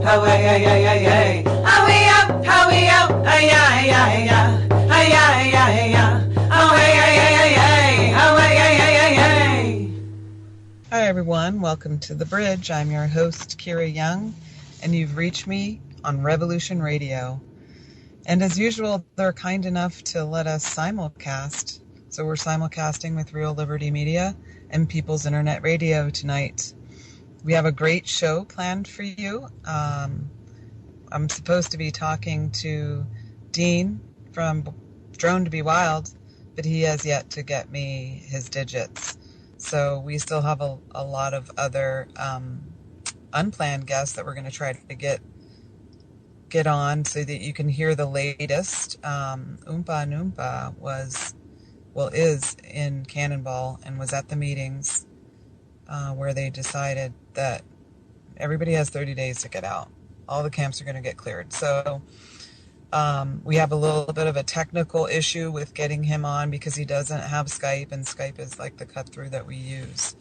Away, ay, ay, ay, ay. Away up, away up, ay, ay, ay, ay. Ay, ay, ay, ay. Away, ay, ay, ay, ay. Away, ay, ay, ay, ay. Hi everyone, welcome to The Bridge. I'm your host, Kira Young, and you've reached me on Revolution Radio. And as usual, they're kind enough to let us simulcast. So we're simulcasting with Real Liberty Media and People's Internet Radio tonight. We have a great show planned for you. I'm supposed to be talking to Dean from Drone to Be Wild, but he has yet to get me his digits. So we still have a lot of other unplanned guests that we're going to try to get on so that you can hear the latest. Unpa Numpa is in Cannonball and was at the meetings where they decided that everybody has 30 days to get out. All the camps are going to get cleared. So we have a little bit of a technical issue with getting him on because he doesn't have Skype, and Skype is like the cut through that we use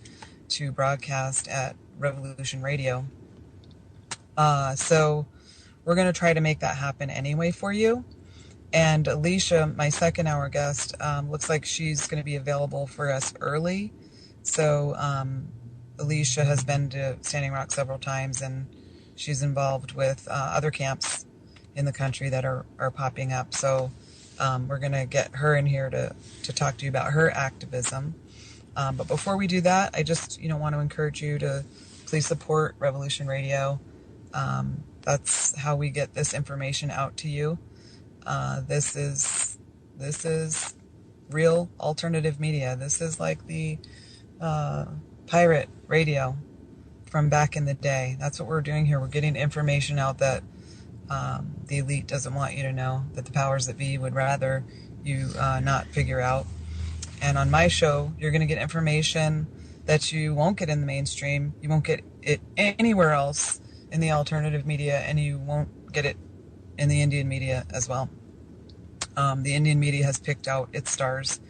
to broadcast at Revolution Radio. So we're going to try to make that happen anyway for you. And Alisha, my second hour guest, looks like she's going to be available for us early. So Alisha has been to Standing Rock several times, and she's involved with other camps in the country that are popping up. So we're going to get her in here to talk to you about her activism. But before we do that, I just want to encourage you to please support Revolution Radio. That's how we get this information out to you. This is real alternative media. This is like the pirate radio from back in the day. That's what we're doing here. We're getting information out that the elite doesn't want you to know, that the powers that be would rather you not figure out. And on my show, you're going to get information that you won't get in the mainstream. You won't get it anywhere else in the alternative media, and you won't get it in the Indian media as well. The Indian media has picked out its stars,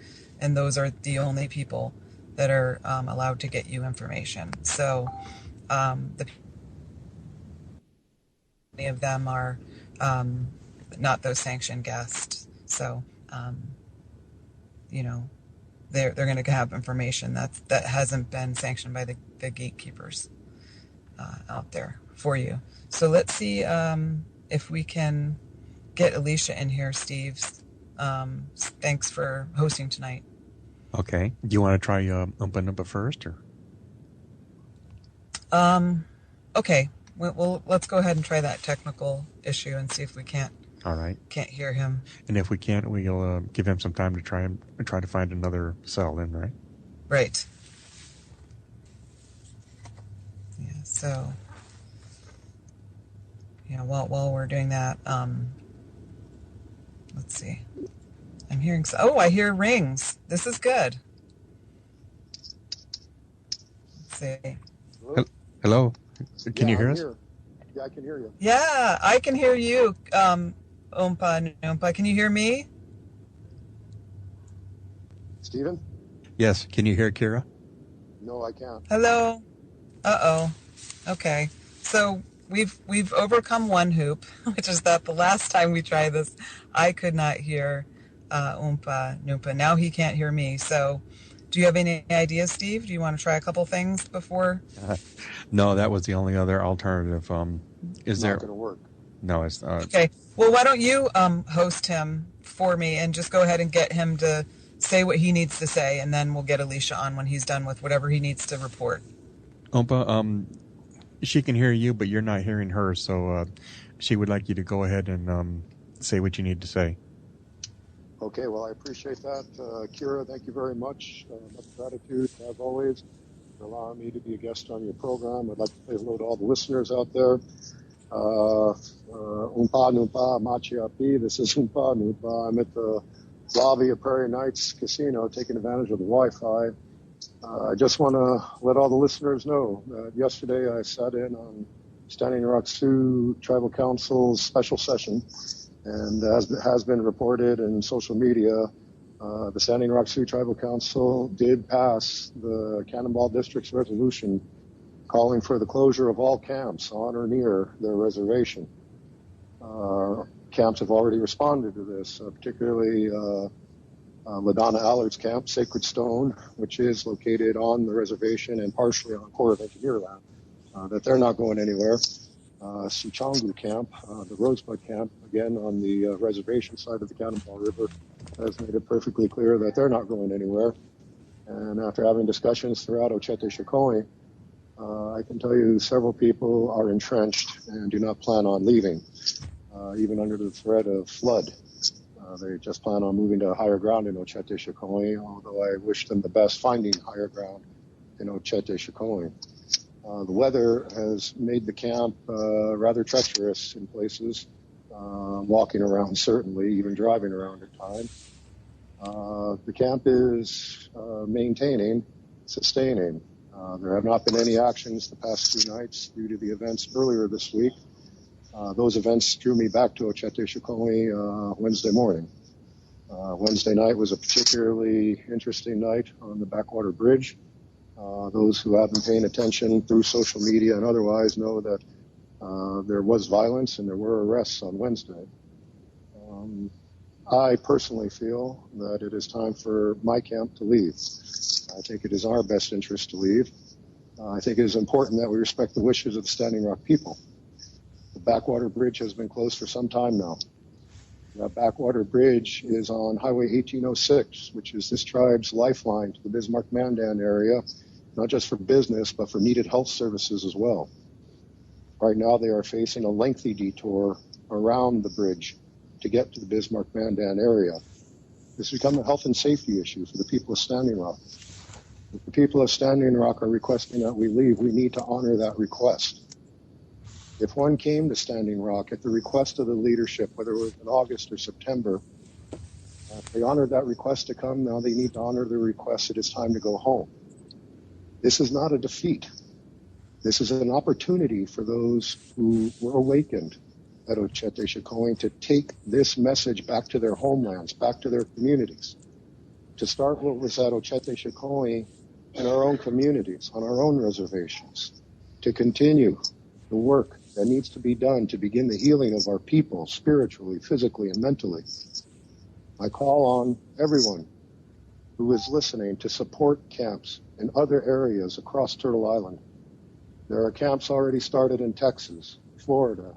and those are the only people that are allowed to get you information. So many of them are not those sanctioned guests. So, they're going to have information that hasn't been sanctioned by the gatekeepers out there for you. So let's see if we can get Alisha in here, Steve. Thanks for hosting tonight. Okay. Do you want to try Unpa Numpa first, or? Okay. Well, let's go ahead and try that technical issue and see if we can't. All right. Can't hear him. And if we can't, we'll give him some time to try to find another cell. Then, right? Right. Yeah. So. While we're doing that, let's see. I'm hearing. I hear rings. This is good. Let's see. Hello. Can you hear us? Yeah, I can hear you. Yeah, I can hear you, Unpa Numpa. Can you hear me? Stephen? Yes. Can you hear Kira? No, I can't. Hello. Uh-oh. Okay. So we've overcome one hoop, which is that the last time we tried this, I could not hear Unpa Numpa. Now he can't hear me. So do you have any ideas, Steve? Do you want to try a couple things before? No, that was the only other alternative. Is there? Not going to work. No, it's okay. Well, why don't you host him for me and just go ahead and get him to say what he needs to say, and then we'll get Alisha on when he's done with whatever he needs to report. Unpa, she can hear you, but you're not hearing her, so she would like you to go ahead and say what you need to say. Okay, well, I appreciate that. Kira, thank you very much. Much gratitude, as always, for allowing me to be a guest on your program. I'd like to say hello to all the listeners out there. Unpa Numpa, Machiapi. This is Unpa Numpa. I'm at the lobby of Prairie Knights Casino taking advantage of the Wi-Fi. I just want to let all the listeners know that yesterday I sat in on Standing Rock Sioux Tribal Council's special session, and as has been reported in social media, the Standing Rock Sioux Tribal Council did pass the Cannonball District's resolution calling for the closure of all camps on or near their reservation. Camps have already responded to this, particularly LaDonna Allard's camp, Sacred Stone, which is located on the reservation and partially on Corps of Engineer land, that they're not going anywhere. Sichongu camp, the Rosebud camp, again on the reservation side of the Cannonball River, has made it perfectly clear that they're not going anywhere. And after having discussions throughout Ochete Shikoe, I can tell you several people are entrenched and do not plan on leaving, even under the threat of flood. They just plan on moving to higher ground in Ochete Shikoe, although I wish them the best finding higher ground in Ochete Shikoe. The weather has made the camp rather treacherous in places, walking around certainly, even driving around at times. The camp is maintaining, sustaining. There have not been any actions the past 2 nights due to the events earlier this week. Those events drew me back to Ochete Shikoe Wednesday morning. Wednesday night was a particularly interesting night on the Backwater Bridge. Those who have been paying attention through social media and otherwise know that there was violence and there were arrests on Wednesday. I personally feel that it is time for my camp to leave. I think it is our best interest to leave. I think it is important that we respect the wishes of the Standing Rock people. The Backwater Bridge has been closed for some time now. That Backwater Bridge is on Highway 1806, which is this tribe's lifeline to the Bismarck-Mandan area, not just for business, but for needed health services as well. Right now, they are facing a lengthy detour around the bridge to get to the Bismarck-Mandan area. This has become a health and safety issue for the people of Standing Rock. If the people of Standing Rock are requesting that we leave, we need to honor that request. If one came to Standing Rock at the request of the leadership, whether it was in August or September, if they honored that request to come, now they need to honor the request that it's time to go home. This is not a defeat. This is an opportunity for those who were awakened at Ochete Shikoe to take this message back to their homelands, back to their communities, to start what was at Ochete Shikoe in our own communities, on our own reservations, to continue the work that needs to be done to begin the healing of our people spiritually, physically, and mentally. I call on everyone who is listening to support camps in other areas across Turtle Island. There are camps already started in Texas, Florida,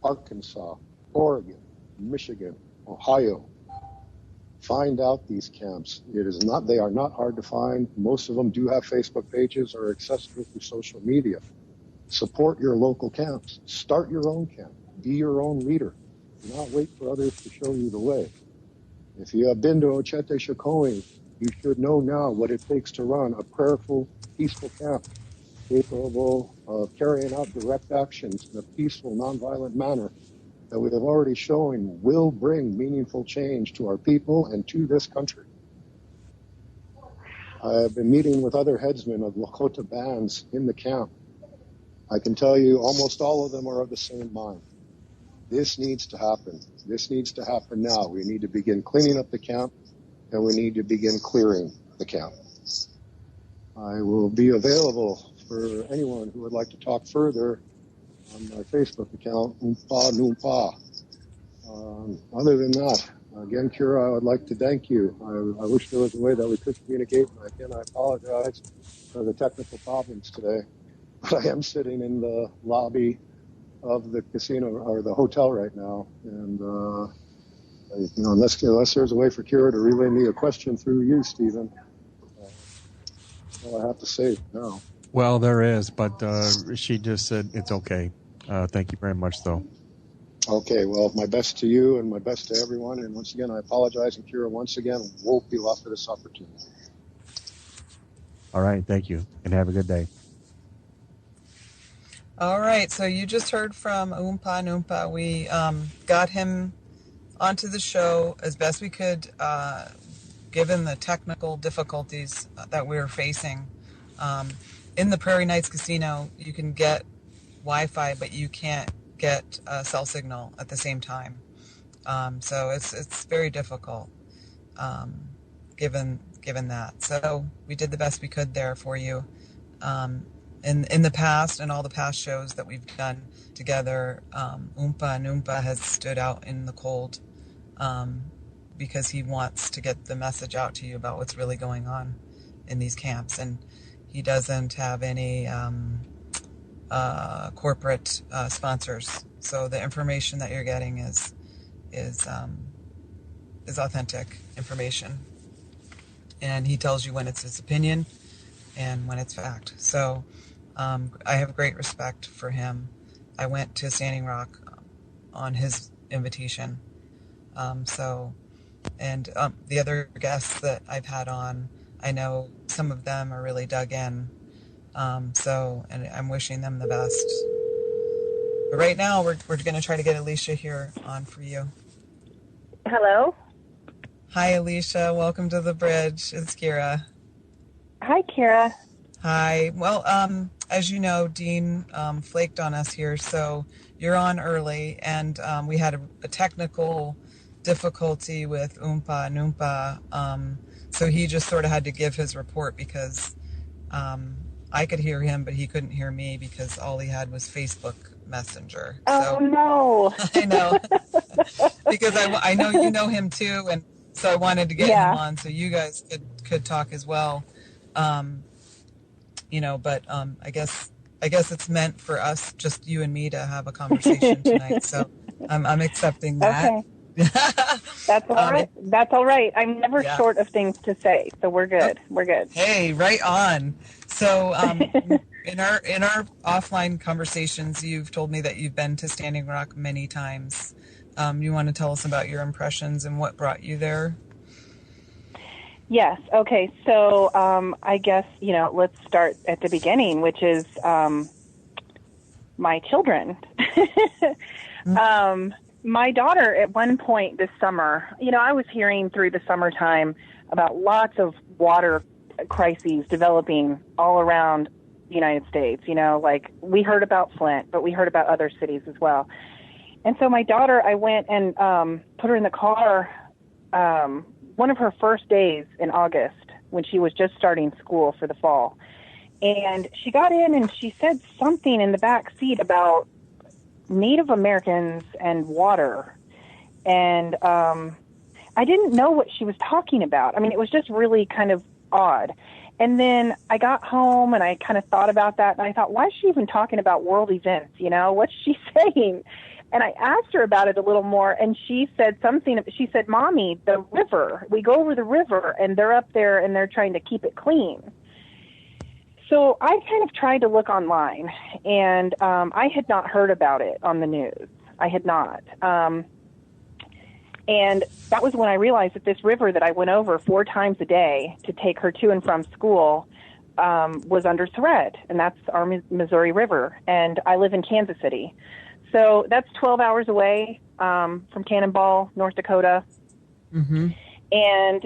Arkansas, Oregon, Michigan, Ohio. Find out these camps. They are not hard to find. Most of them do have Facebook pages or are accessible through social media. Support your local camps. Start your own camp. Be your own leader. Do not wait for others to show you the way. If you have been to Ochete Shikoe, you should know now what it takes to run a prayerful, peaceful camp, capable of carrying out direct actions in a peaceful, nonviolent manner that we have already shown will bring meaningful change to our people and to this country. I have been meeting with other headsmen of Lakota bands in the camp. I can tell you almost all of them are of the same mind. This needs to happen. This needs to happen now. We need to begin cleaning up the camp, and we need to begin clearing the camp. I will be available for anyone who would like to talk further on my Facebook account, Unpa Numpa. Other than that, again, Kira, I would like to thank you. I wish there was a way that we could communicate, and again, I apologize for the technical problems today. But I am sitting in the lobby of the casino or the hotel right now, and unless there's a way for Kira to relay me a question through you, Stephen, that's all I have to say now. Well, there is, but she just said it's okay. Thank you very much, though. Okay, well, my best to you and my best to everyone. And once again, I apologize. And Kira, once again, woke you up for this opportunity. All right, thank you, and have a good day. All right, so you just heard from Unpa Numpa. We got him onto the show as best we could, given the technical difficulties that we were facing. In the Prairie Knights Casino, you can get Wi-Fi, but you can't get a cell signal at the same time. So it's very difficult, given that. So we did the best we could there for you. in the past and all the past shows that we've done together, Unpa Numpa has stood out in the cold because he wants to get the message out to you about what's really going on in these camps, and he doesn't have any corporate sponsors, so the information that you're getting is authentic information, and he tells you when it's his opinion and when it's fact. So I have great respect for him. I went to Standing Rock on his invitation. The other guests that I've had on, I know some of them are really dug in. And I'm wishing them the best. But right now, we're going to try to get Alisha here on for you. Hello. Hi, Alisha. Welcome to the bridge. It's Kira. Hi, Kira. Hi. Well, as you know, Dean flaked on us here, so you're on early, and we had a technical difficulty with Unpa Numpa, so he just sort of had to give his report because I could hear him, but he couldn't hear me because all he had was Facebook Messenger. Oh, no. I know. Because I know you know him too, and so I wanted to get him on so you guys could talk as well. But I guess it's meant for us, just you and me, to have a conversation tonight. So I'm accepting that. Okay. That's all right. That's all right. I'm never short of things to say, so we're good. We're good. Hey, right on. So in our offline conversations, you've told me that you've been to Standing Rock many times. You want to tell us about your impressions and what brought you there? Yes. Okay. So I guess, let's start at the beginning, which is my children. My daughter, at one point this summer, I was hearing through the summertime about lots of water crises developing all around the United States. Like we heard about Flint, but we heard about other cities as well. And so my daughter, I went and put her in the car one of her first days in August when she was just starting school for the fall. And she got in and she said something in the back seat about Native Americans and water. And I didn't know what she was talking about. I mean, it was just really kind of odd. And then I got home and I kind of thought about that. And I thought, why is she even talking about world events? What's she saying? And I asked her about it a little more, and she said something. She said, Mommy, the river, we go over the river, and they're up there, and they're trying to keep it clean. So I kind of tried to look online, and I had not heard about it on the news. I had not. And that was when I realized that this river that I went over 4 times a day to take her to and from school was under threat, and that's our Missouri River. And I live in Kansas City. So that's 12 hours away from Cannonball, North Dakota. Mm-hmm. And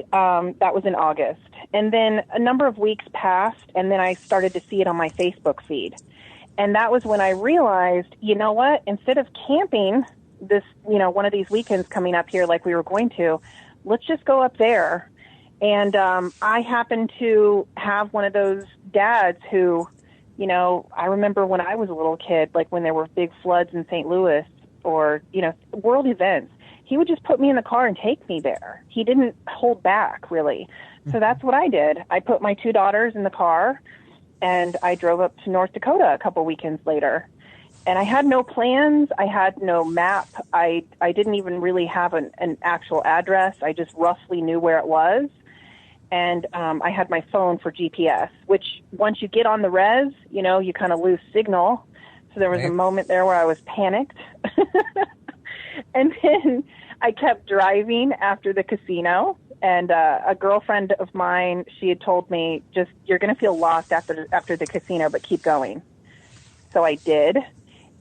that was in August. And then a number of weeks passed, and then I started to see it on my Facebook feed. And that was when I realized, you know what, instead of camping this, one of these weekends coming up here like we were going to, let's just go up there. And I happened to have one of those dads who, I remember when I was a little kid, like when there were big floods in St. Louis or, world events, he would just put me in the car and take me there. He didn't hold back, really. So that's what I did. I put my 2 daughters in the car, and I drove up to North Dakota a couple weekends later. And I had no plans. I had no map. I didn't even really have an actual address. I just roughly knew where it was. And I had my phone for GPS, which once you get on the res, you kind of lose signal. So there was a moment there where I was panicked. And then I kept driving after the casino. And a girlfriend of mine, she had told me, you're going to feel lost after the casino, but keep going. So I did.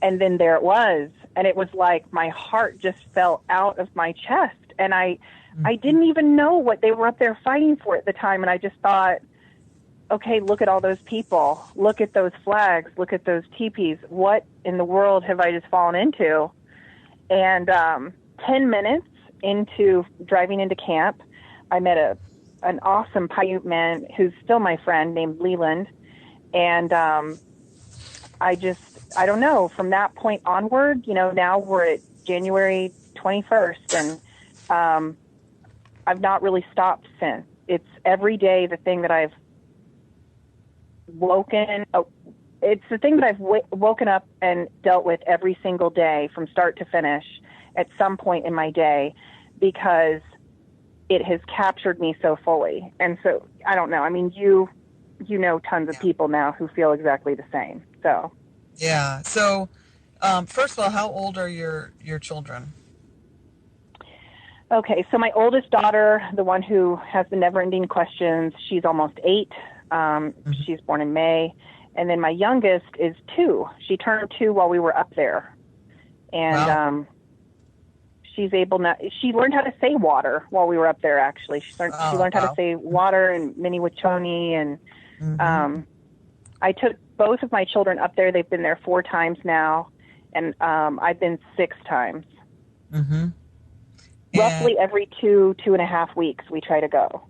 And then there it was. And it was like my heart just fell out of my chest. And I didn't even know what they were up there fighting for at the time. And I just thought, okay, look at all those people. Look at those flags. Look at those teepees. What in the world have I just fallen into? And 10 minutes into driving into camp, I met an awesome Paiute man who's still my friend named Leland. And I don't know, from that point onward, now we're at January 21st, and I've not really stopped since. It's every day the thing that I've woken up and dealt with every single day from start to finish at some point in my day, because it has captured me so fully. And so, I don't know. I mean, you know tons of people now who feel exactly the same. So. Yeah. So, first of all, how old are your children? Okay. So my oldest daughter, the one who has the never-ending questions, she's almost 8. She's born in May. And then my youngest is 2. She turned 2 while we were up there. And, wow. She's able now. She learned how to say water while we were up there. Actually, she learned how to say water and mini wachoni. And I took both of my children up there. They've been there 4 times now, and I've been 6 times. Mm-hmm. Roughly every 2.5 weeks, we try to go.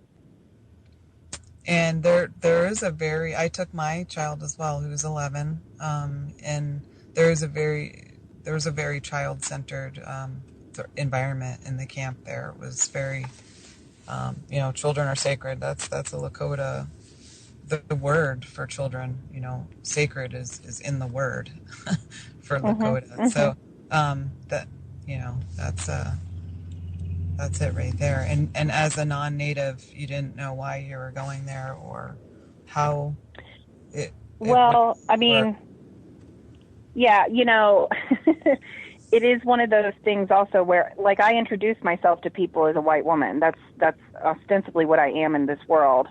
And there is I took my child as well, who's 11, and there was a very child-centered environment in the camp there. It was very, children are sacred. That's a Lakota, the word for children, sacred is in the word for Lakota. Mm-hmm. So, that's it right there. And as a non-native, you didn't know why you were going there or how it well, I mean, work. Yeah, it is one of those things also where, like, I introduce myself to people as a white woman. That's ostensibly what I am in this world.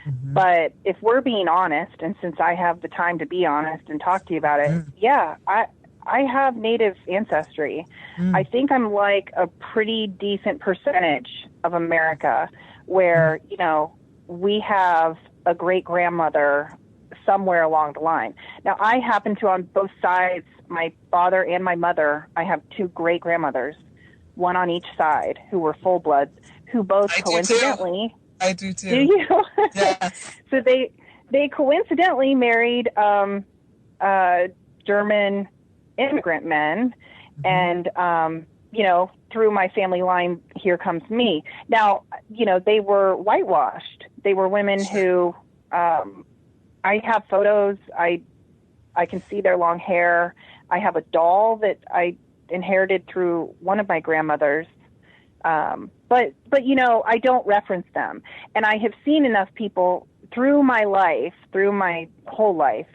Mm-hmm. But if we're being honest, and since I have the time to be honest and talk to you about it, yeah, I have Native ancestry. I think I'm like a pretty decent percentage of America where, we have a great-grandmother somewhere along the line. Now, I happen to, on both sides, my father and my mother, I have 2 great-grandmothers, one on each side, who were full-bloods, who both coincidentally... I do too. Do you? Yes. So they coincidentally married German immigrant men, and through my family line, here comes me. Now, they were whitewashed. They were women who, I have photos. I can see their long hair. I have a doll that I inherited through one of my grandmothers. But I don't reference them. And I have seen enough people through my whole life,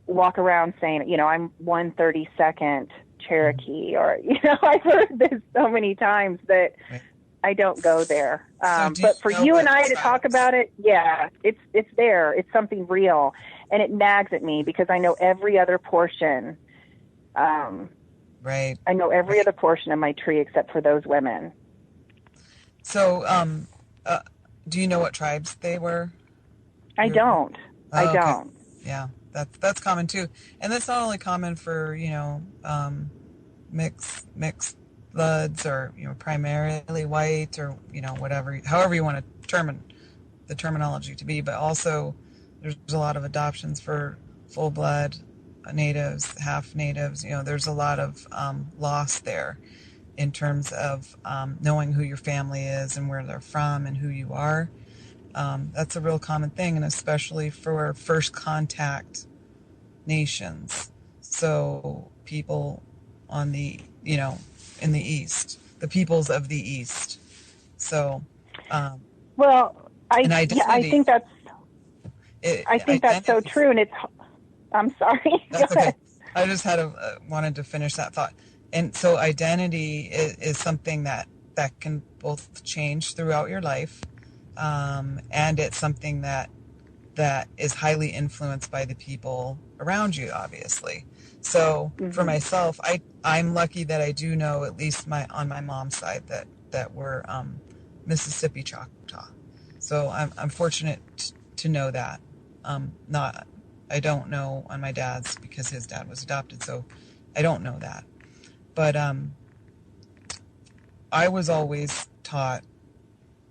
walk around saying, I'm 132nd Cherokee, or, I've heard this so many times that I don't go there. But for you and I to talk about it, yeah, it's there. It's something real. And it nags at me because I know every other portion. Right. I know every other portion of my tree except for those women. So, do you know what tribes they were? I don't. I don't. Okay. Yeah, that's common too, and that's not only common for mixed bloods or primarily white or however you want to the terminology to be, but also there's a lot of adoptions for full blood natives, half natives. There's a lot of loss there in terms of knowing who your family is and where they're from and who you are. That's a real common thing, and especially for first contact nations. So people on the, in the East, the peoples of the East. So, I think that's so true. And I'm sorry. That's okay. I just wanted to finish that thought. And so identity is something that can both change throughout your life. And it's something that is highly influenced by the people around you, obviously. So for myself, I'm lucky that I do know, at least on my mom's side, that we're Mississippi Choctaw. So I'm fortunate to know that. I don't know on my dad's because his dad was adopted, so I don't know that. But I was always taught,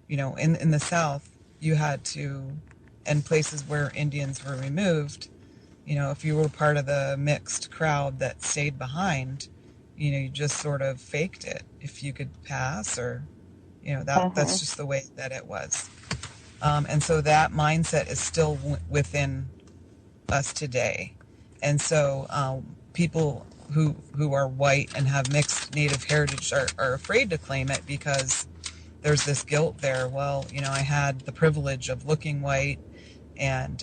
in the South, you had to, and places where Indians were removed, if you were part of the mixed crowd that stayed behind, you just sort of faked it if you could pass, or, that's just the way that it was. And so that mindset is still within us today. And so people who are white and have mixed Native heritage are afraid to claim it because there's this guilt there. Well, I had the privilege of looking white, and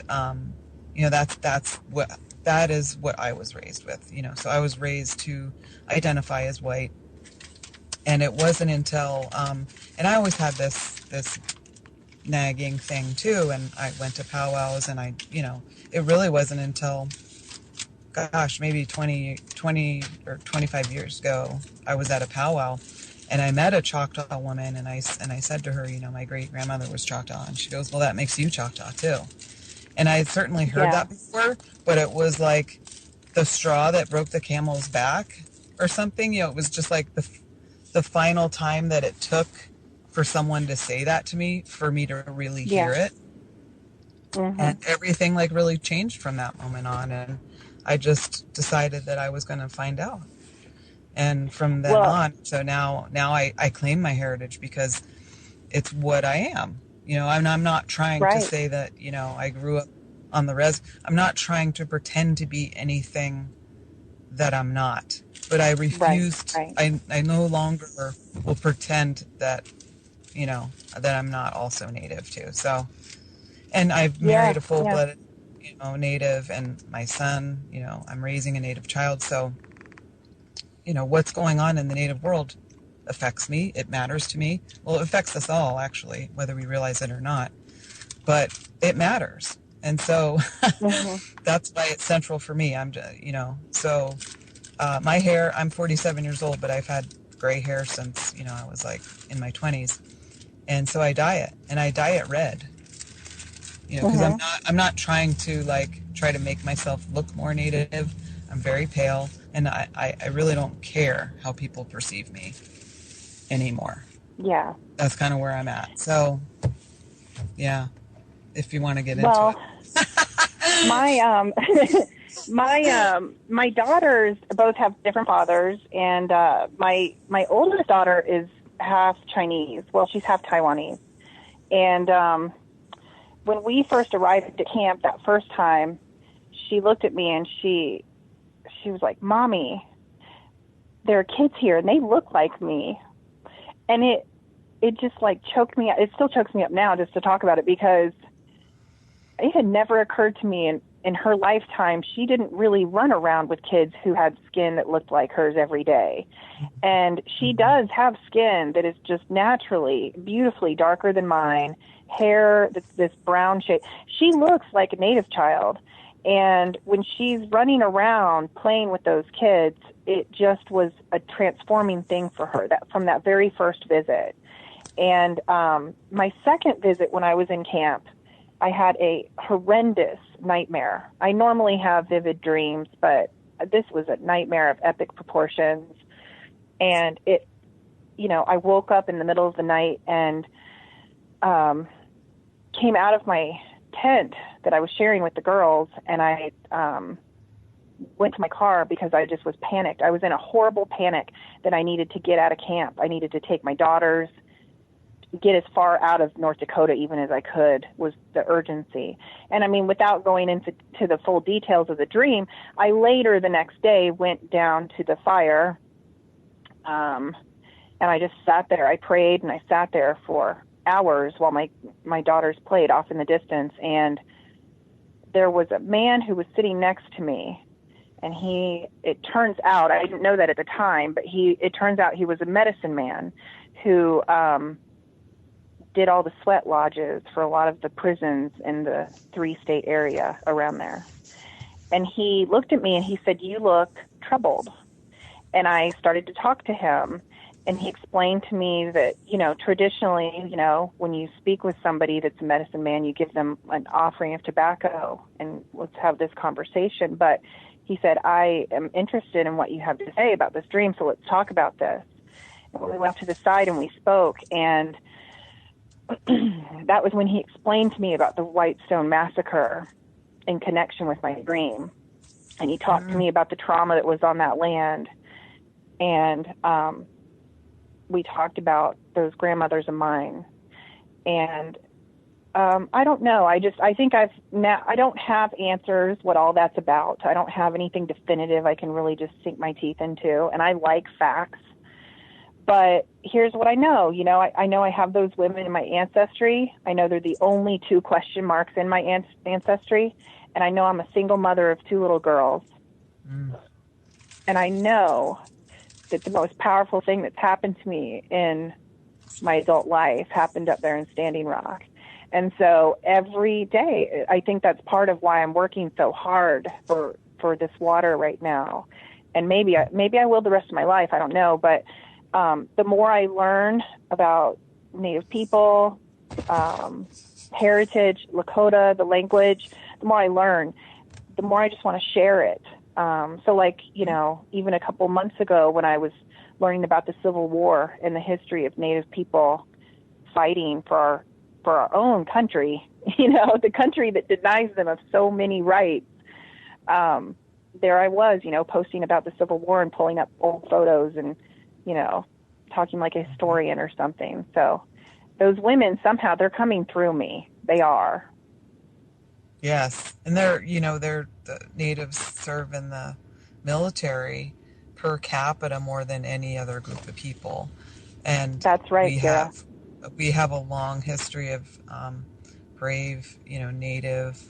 that is what I was raised with. So I was raised to identify as white, and it wasn't until and I always had this nagging thing too, and I went to powwows, and it really wasn't until, gosh, maybe 20 or 25 years ago, I was at a powwow, and I met a Choctaw woman, and I said to her, my great grandmother was Choctaw, and she goes, well, that makes you Choctaw too. And I had certainly heard that before, but it was like the straw that broke the camel's back or something. It was just like the final time that it took for someone to say that to me, for me to really hear it. And everything really changed from that moment on. And I just decided that I was going to find out. And from then on, so now I claim my heritage because it's what I am. I'm not trying to say that, I grew up on the res. I'm not trying to pretend to be anything that I'm not. But I refuse. I no longer will pretend that, that I'm not also Native too. So, and I've married a full-blooded, Native, and my son, I'm raising a Native child. So, what's going on in the Native world affects me. It matters to me. Well, it affects us all, actually, whether we realize it or not. But it matters. And so that's why it's central for me. So my hair, I'm 47 years old, but I've had gray hair since, I was in my 20s. And so I dye it, and I dye it red, because I'm not trying to try to make myself look more Native. I'm very pale, and I really don't care how people perceive me anymore. Yeah. That's kind of where I'm at. So, yeah, if you want to get into it. My daughters both have different fathers, and my oldest daughter is half Chinese. Well, she's half Taiwanese. And when we first arrived at camp that first time, she looked at me and she was like, "Mommy, there are kids here and they look like me." And it just choked me up. It still chokes me up now just to talk about it, because it had never occurred to me in her lifetime. She didn't really run around with kids who had skin that looked like hers every day. And she does have skin that is just naturally, beautifully darker than mine, hair that's this brown shade. She looks like a Native child. And when she's running around playing with those kids, it just was a transforming thing for her from that very first visit. And my second visit when I was in camp, I had a horrendous nightmare. I normally have vivid dreams, but this was a nightmare of epic proportions. And I woke up in the middle of the night and came out of my tent that I was sharing with the girls, and I went to my car because I just was panicked. I was in a horrible panic that I needed to get out of camp. I needed to take my daughters, get as far out of North Dakota even as I could, was the urgency. And I mean, without going into the full details of the dream, I later the next day went down to the fire, and I just sat there. I prayed and I sat there for hours while my daughters played off in the distance. And there was a man who was sitting next to me, and it turns out, I didn't know that at the time, but it turns out he was a medicine man who did all the sweat lodges for a lot of the prisons in the 3-state area around there. And he looked at me and he said, "You look troubled." And I started to talk to him, and he explained to me that, traditionally, when you speak with somebody that's a medicine man, you give them an offering of tobacco and let's have this conversation. But he said, "I am interested in what you have to say about this dream, so let's talk about this." And we went to the side and we spoke, and that was when he explained to me about the Whitestone Massacre in connection with my dream. And he talked to me about the trauma that was on that land. And we talked about those grandmothers of mine. And I don't know. I think I don't have answers what all that's about. I don't have anything definitive I can really just sink my teeth into. And I like facts. But here's what I know. You know, I know I have those women in my ancestry. I know they're the only 2 question marks in my ancestry. And I know I'm a single mother of 2 little girls. And I know that the most powerful thing that's happened to me in my adult life happened up there in Standing Rock. And so every day, I think that's part of why I'm working so hard for this water right now. And maybe I will the rest of my life. I don't know. But the more I learn about Native people, heritage, Lakota, the language, the more I learn, the more I just want to share it. So like, you know, even a couple months ago when I was learning about the Civil War and the history of Native people fighting for our own country, you know, the country that denies them of so many rights. There I was, you know, posting about the Civil War and pulling up old photos and, you know, talking like a historian or something. So those women, somehow they're coming through me. They are. Yes. And the natives serve in the military per capita more than any other group of people. And that's right. We have a long history of brave, you know, Native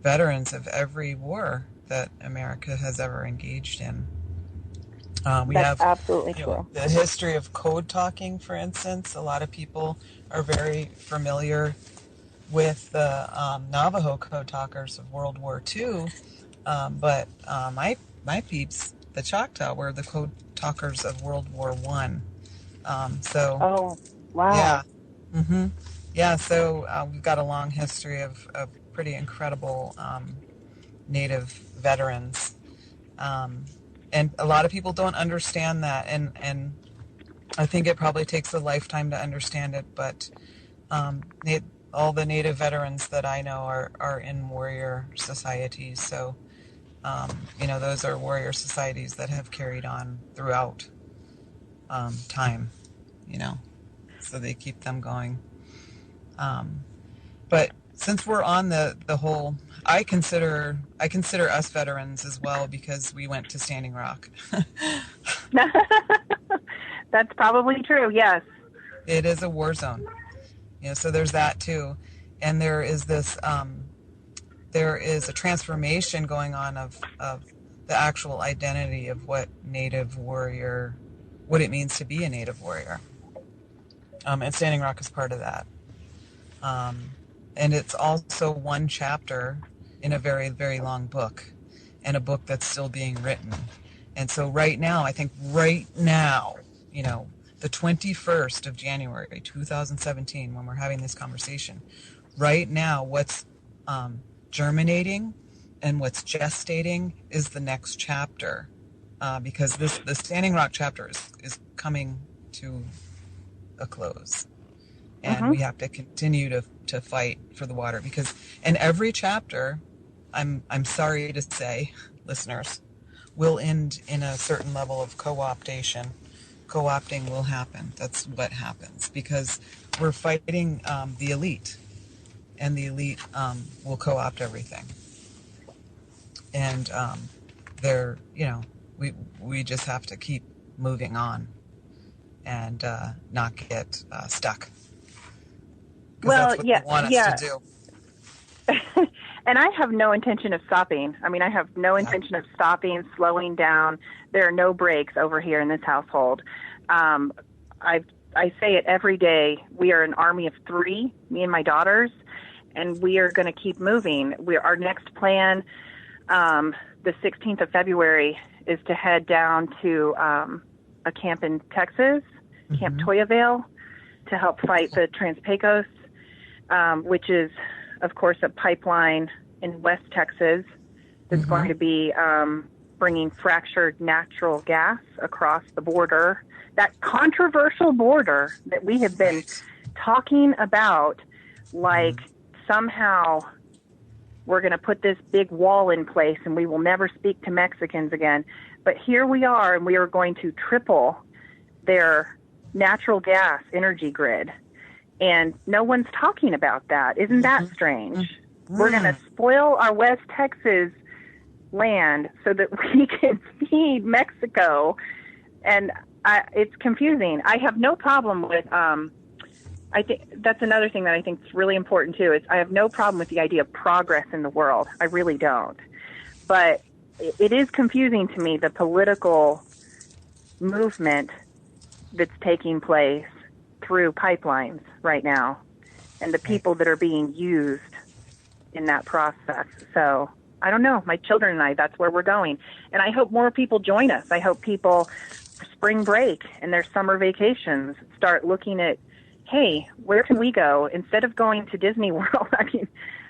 veterans of every war that America has ever engaged in. That's absolutely true. The history of code talking, for instance. A lot of people are very familiar with the Navajo code talkers of World War II, but my peeps, the Choctaw, were the code talkers of World War I. Oh, wow. Yeah. Mm-hmm. Yeah, so we've got a long history of pretty incredible Native veterans. And a lot of people don't understand that, and I think it probably takes a lifetime to understand it, but all the Native veterans that I know are in warrior societies, so you know, those are warrior societies that have carried on throughout time, you know, so they keep them going. But since we're on the whole, I consider us veterans as well because we went to Standing Rock. That's probably true, yes. It is a war zone. You know, so there's that too. And there is this, there is a transformation going on of the actual identity of what Native warrior, what it means to be a Native warrior. And Standing Rock is part of that. And it's also one chapter in a very, very long book, and a book that's still being written. And so right now, you know, the 21st of January, 2017, when we're having this conversation, right now, what's germinating and what's gestating is the next chapter, because the Standing Rock chapter is coming to a close. And we have to continue to fight for the water, because in every chapter, I'm sorry to say, listeners, will end in a certain level of co-optation. Co-opting will happen. That's what happens, because we're fighting the elite, and the elite will co-opt everything. And they're, you know, we just have to keep moving on and not get stuck. Well, that's what they want us to do. And I have no intention of stopping. I mean, I have no intention of stopping, slowing down. There are no breaks over here in this household. I say it every day. We are an army of 3, me and my daughters, and we are going to keep moving. Our next plan, the 16th of February, is to head down to a camp in Texas, Camp Toyavale, to help fight the Trans-Pecos, which is, of course, a pipeline in West Texas that's going to be bringing fractured natural gas across the border, that controversial border that we have been talking about, like somehow we're going to put this big wall in place and we will never speak to Mexicans again. But here we are, and we are going to triple their natural gas energy grid. And no one's talking about that. Isn't that strange? We're going to spoil our West Texas land so that we can feed Mexico. And it's confusing. I have no problem with, I think that's another thing that I think is really important too, is I have no problem with the idea of progress in the world. I really don't. But it is confusing to me, the political movement that's taking place through pipelines right now and the people that are being used in that process. So I don't know. My children and I, that's where we're going. And I hope more people join us. I hope people, spring break and their summer vacations, start looking at, hey, where can we go instead of going to Disney World? I mean,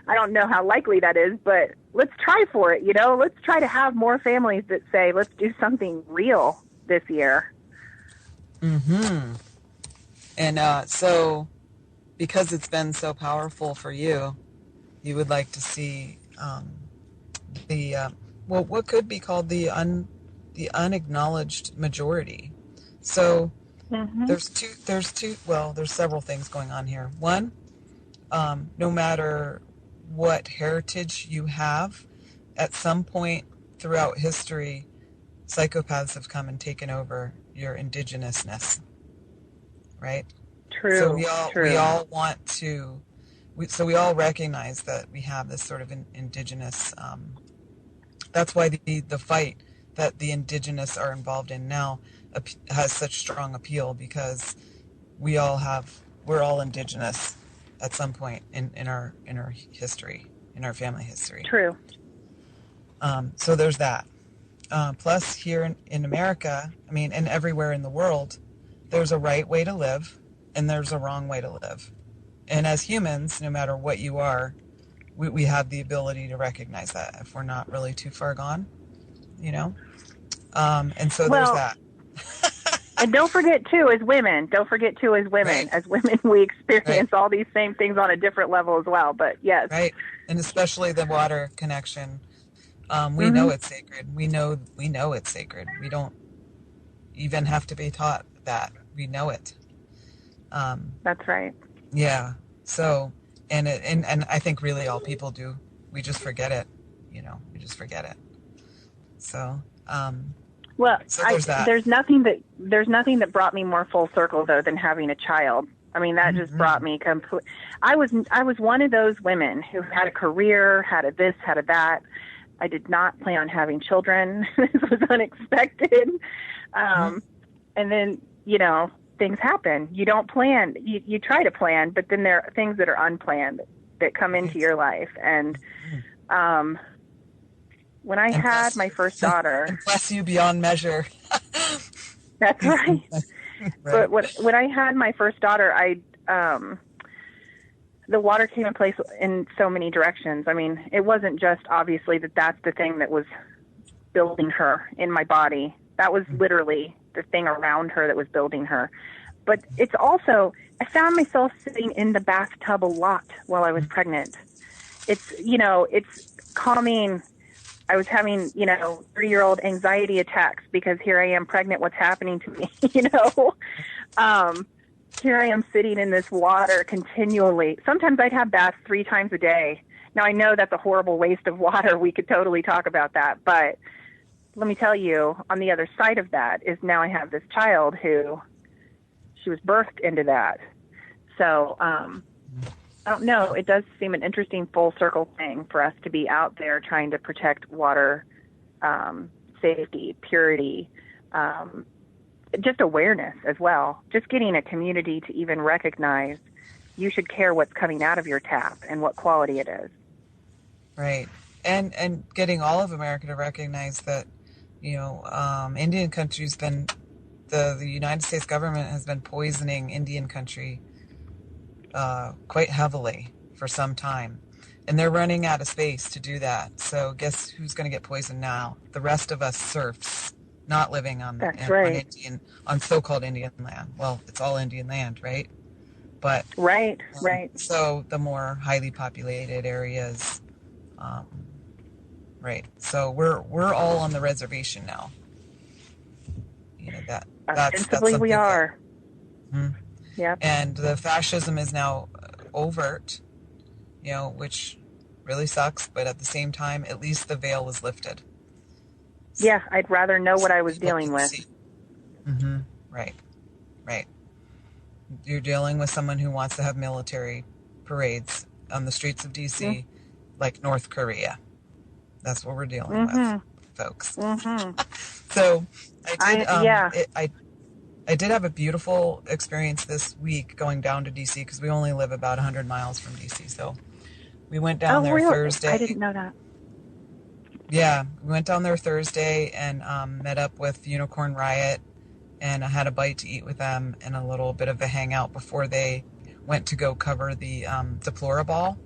I don't know how likely that is, but let's try for it. Let's try to have more families that say, let's do something real this year. Mm-hmm. And so because it's been so powerful for you, you would like to see what could be called the unacknowledged majority. So there's several things going on here. One, no matter what heritage you have, at some point throughout history, psychopaths have come and taken over your indigenousness, right? True. So we all want to, we all recognize that we have this sort of indigenous, that's why the fight that the indigenous are involved in now has such strong appeal, because we're all indigenous at some point in our history, in our family history. True. So there's that. Plus here in America, and everywhere in the world, there's a right way to live and there's a wrong way to live. And as humans, no matter what you are, we have the ability to recognize that if we're not really too far gone, and so there's that. And don't forget too, as women, Right. as women, we experience Right. all these same things on a different level as well. But yes. Right. And especially the water connection. We know it's sacred. We know it's sacred. We don't even have to be taught that. We know it. That's right. Yeah. So, and I think really all people do. We just forget it. We just forget it. So, well, so there's that. There's nothing that brought me more full circle though than having a child. That just brought me I was one of those women who had a career, had a this, had a that. I did not plan on having children. This was unexpected. And then, things happen. You don't plan. You try to plan, but then there are things that are unplanned that come into your life. And when I had my first daughter... Bless you beyond measure. That's right. Right. But when I had my first daughter, the water came in place in so many directions. It wasn't just obviously that's the thing that was building her in my body. That was literally the thing around her that was building her. But it's also, I found myself sitting in the bathtub a lot while I was pregnant. It's calming. I was having, 3-year-old anxiety attacks because here I am pregnant. What's happening to me? Here I am sitting in this water continually. Sometimes I'd have baths 3 times a day. Now, I know that's a horrible waste of water. We could totally talk about that. But let me tell you, on the other side of that is now I have this child who she was birthed into that. So I don't know. It does seem an interesting full circle thing for us to be out there trying to protect water safety, purity, just awareness as well. Just getting a community to even recognize you should care what's coming out of your tap and what quality it is. Right. And getting all of America to recognize that, Indian country's been, the United States government has been poisoning Indian country quite heavily for some time. And they're running out of space to do that. So guess who's going to get poisoned now? The rest of us serfs, not living on on so-called Indian land. Well, it's all Indian land, right? But right. So the more highly populated areas, Right. So we're all on the reservation now. That's Ostensibly we are. Yep. And the fascism is now overt, which really sucks, but at the same time, at least the veil was lifted. Yeah, I'd rather know what I was dealing with. Mm-hmm. Right. You're dealing with someone who wants to have military parades on the streets of D.C. like North Korea. That's what we're dealing with, folks. So I did have a beautiful experience this week going down to D.C. because we only live about 100 miles from D.C. So we went down there Thursday. I didn't know that. Yeah, we went down there Thursday and met up with Unicorn Riot, and I had a bite to eat with them and a little bit of a hangout before they went to go cover the Deplorable.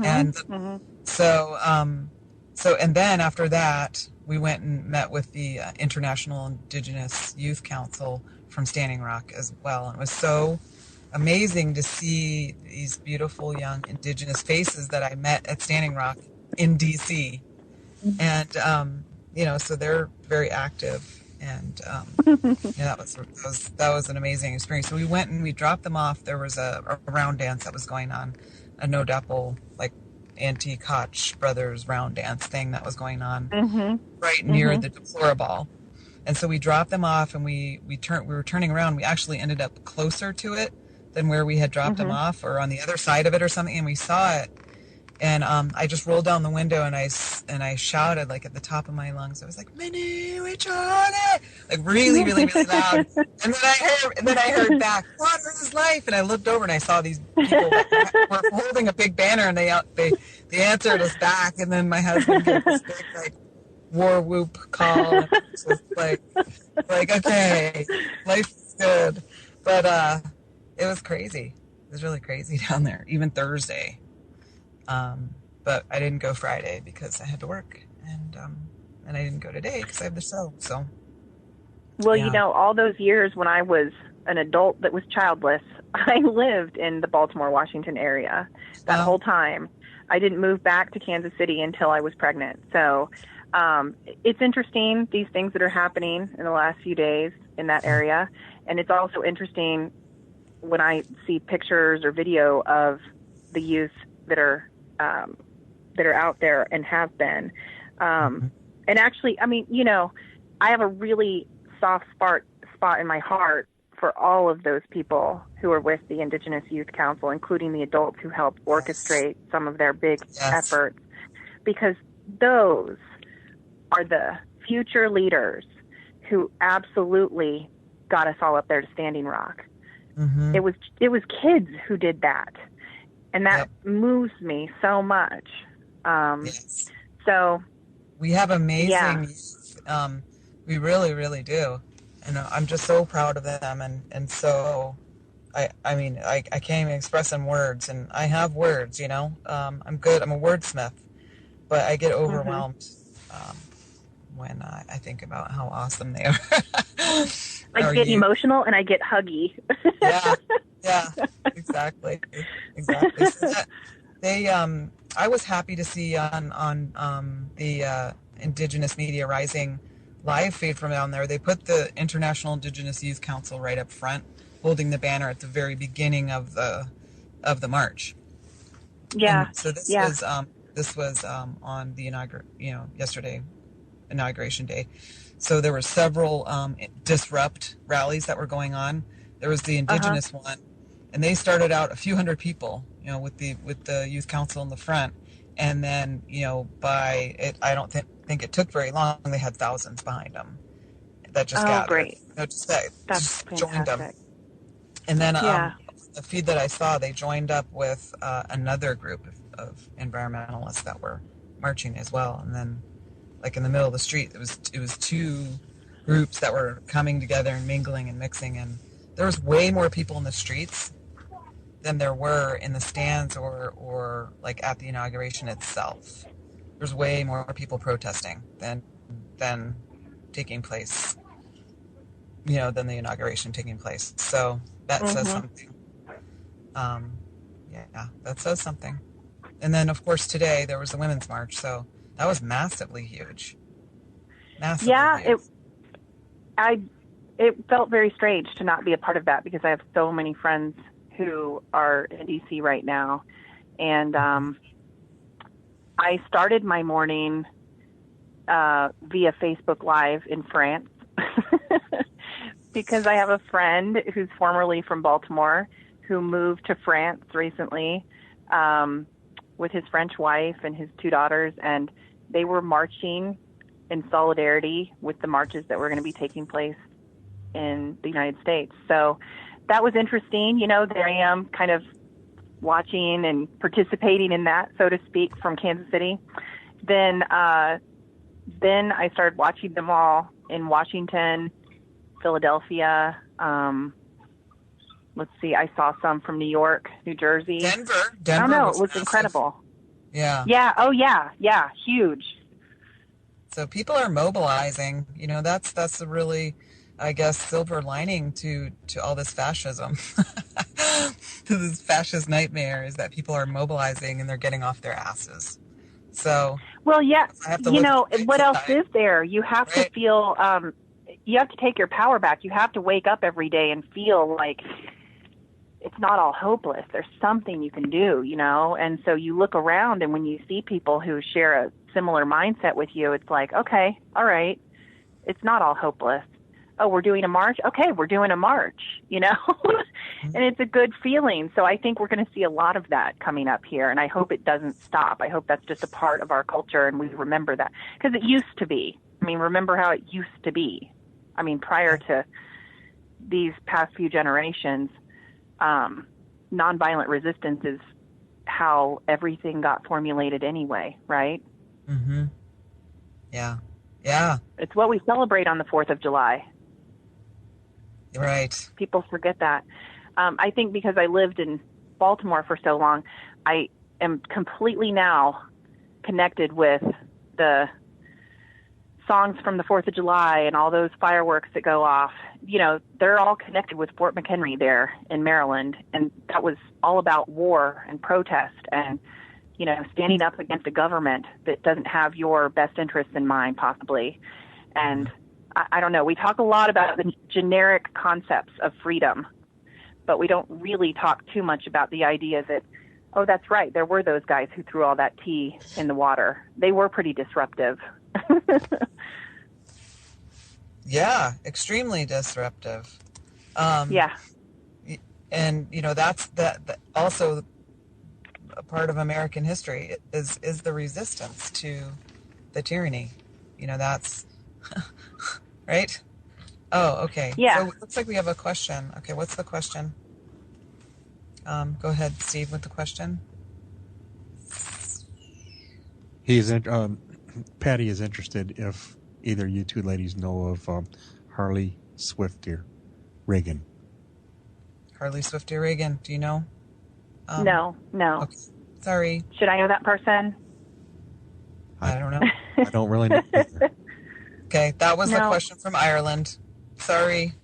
And so and then after that, we went and met with the International Indigenous Youth Council from Standing Rock as well. And it was so amazing to see these beautiful young Indigenous faces that I met at Standing Rock in D.C. And, so they're very active. And that was an amazing experience. So we went and we dropped them off. There was a round dance that was going on, a NoDAPL, like anti-Koch brothers round dance thing that was going on right near the Deplorable. And so we dropped them off and we were turning around. We actually ended up closer to it than where we had dropped them off, or on the other side of it or something. And we saw it. And I just rolled down the window and I shouted like at the top of my lungs. I was like, "Minnie, which on it?" Like really, really, really loud. And then I heard back, "Water is life." And I looked over and I saw these people were holding a big banner, and they answered us back. And then my husband gave this big like war whoop call. And it was just like okay, life is good. But it was crazy. It was really crazy down there, even Thursday. But I didn't go Friday because I had to work, and I didn't go today because I have the show. So, well, all those years when I was an adult that was childless, I lived in the Baltimore, Washington area that whole time. I didn't move back to Kansas City until I was pregnant. So, it's interesting, these things that are happening in the last few days in that area. And it's also interesting when I see pictures or video of the youth that are out there and have been. And actually, I mean, I have a really soft spot in my heart for all of those people who are with the Indigenous Youth Council, including the adults who helped orchestrate some of their big efforts, because those are the future leaders who absolutely got us all up there to Standing Rock. It was kids who did that. And that moves me so much. So we have amazing youth. We really, really do. And I'm just so proud of them. And so, I can't even express in words. And I have words, I'm good. I'm a wordsmith. But I get overwhelmed when I think about how awesome they are. I get emotional and I get huggy. Yeah, exactly. So I was happy to see on the Indigenous Media Rising live feed from down there. They put the International Indigenous Youth Council right up front, holding the banner at the very beginning of the march. Yeah. And so this was on the yesterday, Inauguration Day. So there were several disrupt rallies that were going on. There was the Indigenous one, and they started out a few hundred people, with the Youth Council in the front, and then I don't think it took very long. They had thousands behind them that just gathered. Great! Just joined them, and then the feed that I saw, they joined up with another group of environmentalists that were marching as well, and then like in the middle of the street, it was two groups that were coming together and mingling and mixing, and there was way more people in the streets than there were in the stands or like at the inauguration itself. There's way more people protesting than taking place, than the inauguration taking place. So that says something. That says something. And then, of course, today there was the Women's March, so that was massively huge. Massively huge. It felt very strange to not be a part of that because I have so many friends who are in DC right now. And I started my morning via Facebook Live in France because I have a friend who's formerly from Baltimore who moved to France recently with his French wife and his 2 daughters, and they were marching in solidarity with the marches that were going to be taking place in the United States. So that was interesting. You know, there I am kind of watching and participating in that, so to speak, from Kansas City. Then I started watching them all in Washington, Philadelphia. Let's see, I saw some from New York, New Jersey. Denver I don't know, it was massive. incredible. Yeah. Yeah, oh yeah, huge. So people are mobilizing. You know, that's a really, I guess, silver lining to all this fascism, to this fascist nightmare, is that people are mobilizing and they're getting off their asses. So, well, yeah, you know, what else side. is there? You have to feel, you have to take your power back. You have to wake up every day and feel like it's not all hopeless. There's something you can do, you know? And so you look around, and when you see people who share a similar mindset with you, it's like, okay, all right, it's not all hopeless. Oh, we're doing a march? Okay, we're doing a march, you know? And it's a good feeling. So I think we're going to see a lot of that coming up here, and I hope it doesn't stop. I hope that's just a part of our culture, and we remember that. Because it used to be. I mean, remember how it used to be. I mean, prior to these past few generations, nonviolent resistance is how everything got formulated anyway, right? Mm-hmm. Yeah. Yeah. It's what we celebrate on the 4th of July. Right. People forget that. I think because I lived in Baltimore for so long, I am completely now connected with the songs from the 4th of July and all those fireworks that go off. You know, they're all connected with Fort McHenry there in Maryland. And that was all about war and protest and, you know, standing up against a government that doesn't have your best interests in mind, possibly. And I don't know, we talk a lot about the generic concepts of freedom, but we don't really talk too much about the idea that, oh, that's right, there were those guys who threw all that tea in the water. They were pretty disruptive. Yeah, extremely disruptive. Yeah. And, you know, that's also a part of American history is the resistance to the tyranny. You know, that's right. Oh, okay. Yeah. So it looks like we have a question. Okay, what's the question? Go ahead, Steve, with the question. Patty is interested if either you two ladies know of Harley Swifter Reagan. Harley Swifter Reagan, do you know? No. Okay. Sorry. Should I know that person? I don't know. I don't really know either. Okay, that was the question from Ireland. Sorry,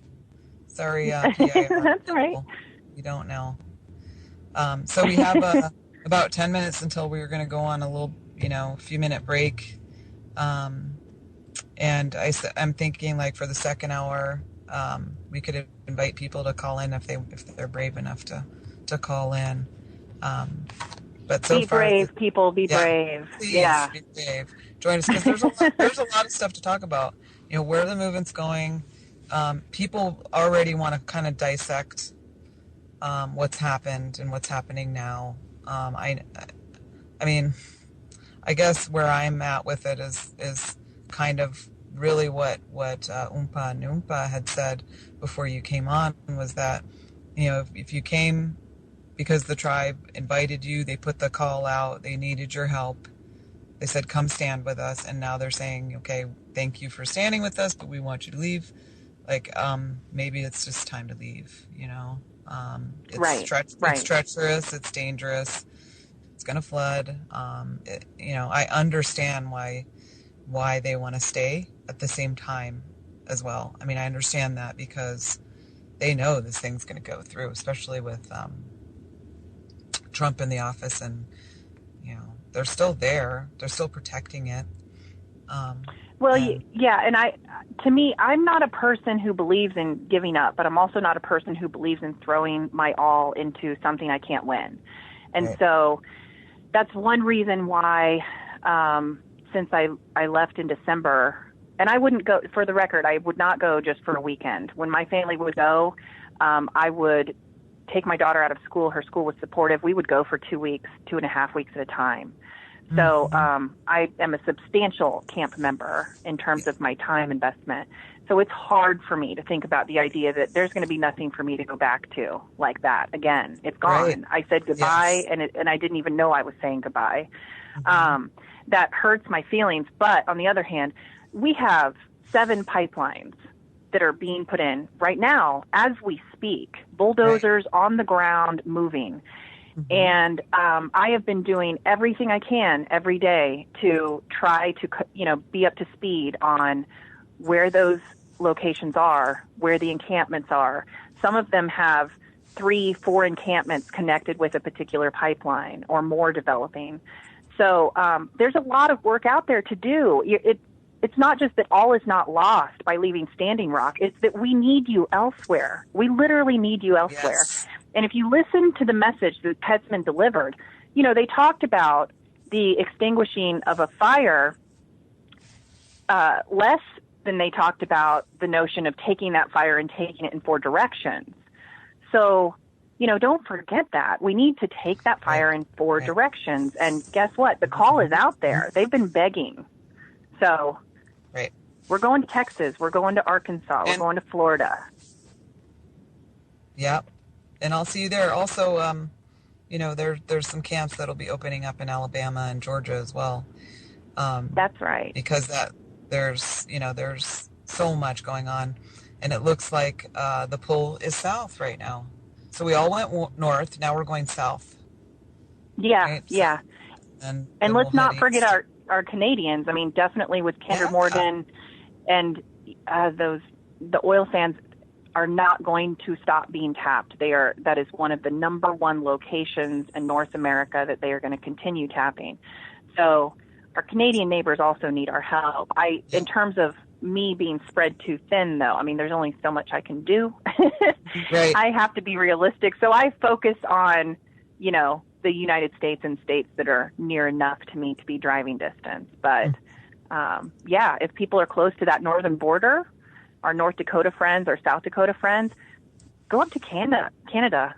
PI. That's all right. We don't know. So we have about 10 minutes until we were going to go on a little, few-minute break. And I'm thinking, like, for the second hour, we could invite people to call in if they're brave enough to call in. But so be far, brave, people. Be brave. Please, yeah, be brave. Join us because there's a lot of stuff to talk about. You know, where the movement's going. People already want to kind of dissect what's happened and what's happening now. I mean, I guess where I'm at with it is kind of really what Unpa Numpa had said before you came on, was that, if you came because the tribe invited you, they put the call out, they needed your help, they said, come stand with us, and now they're saying, okay, thank you for standing with us, but we want you to leave. Like, maybe it's just time to leave, It's right. It's treacherous, it's dangerous, it's going to flood. I understand why they want to stay at the same time as well. I mean, I understand that because they know this thing's going to go through, especially with Trump in the office, and they're still there. They're still protecting it. Well, yeah, and to me, I'm not a person who believes in giving up, but I'm also not a person who believes in throwing my all into something I can't win. And so that's one reason why, since I left in December, and I wouldn't go, for the record, I would not go just for a weekend. When my family would go, I would take my daughter out of school. Her school was supportive. We would go for 2 weeks, 2.5 weeks at a time. So I am a substantial camp member in terms of my time investment. So it's hard for me to think about the idea that there's going to be nothing for me to go back to like that again. It's gone. Right. I said goodbye, and I didn't even know I was saying goodbye. That hurts my feelings. But on the other hand, we have 7 pipelines that are being put in right now as we speak, bulldozers on the ground moving. And I have been doing everything I can every day to try to, be up to speed on where those locations are, where the encampments are. Some of them have 3-4 encampments connected with a particular pipeline or more developing. So there's a lot of work out there to do. It's not just that all is not lost by leaving Standing Rock. It's that we need you elsewhere. We literally need you elsewhere. Yes. And if you listen to the message that Petsman delivered, they talked about the extinguishing of a fire less than they talked about the notion of taking that fire and taking it in 4 directions. So, don't forget that. We need to take that fire in 4 directions. And guess what? The call is out there. They've been begging. So we're going to Texas. We're going to Arkansas. We're going to Florida. Yep. And I'll see you there. Also, there's some camps that'll be opening up in Alabama and Georgia as well. That's right. Because there's so much going on, and it looks like the pull is south right now. So we all went north. Now we're going south. Yeah, right? yeah. And let's not forget our Canadians. I mean, definitely with Kinder Morgan and the oil sands are not going to stop being tapped. That is one of the number 1 locations in North America that they are going to continue tapping. So our Canadian neighbors also need our help. In terms of me being spread too thin, though, I mean, there's only so much I can do. Right. I have to be realistic. So I focus on, the United States and states that are near enough to me to be driving distance. But, if people are close to that northern border, our North Dakota friends, our South Dakota friends, go up to Canada.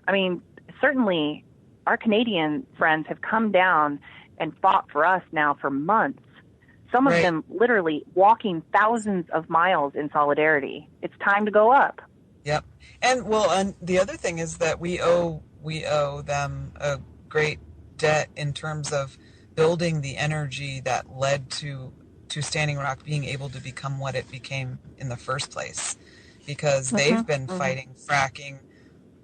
I mean, certainly our Canadian friends have come down and fought for us now for months. Some of them literally walking thousands of miles in solidarity. It's time to go up. Yep. And the other thing is that we owe them a great debt in terms of building the energy that led to Standing Rock being able to become what it became in the first place, because they've been fighting fracking.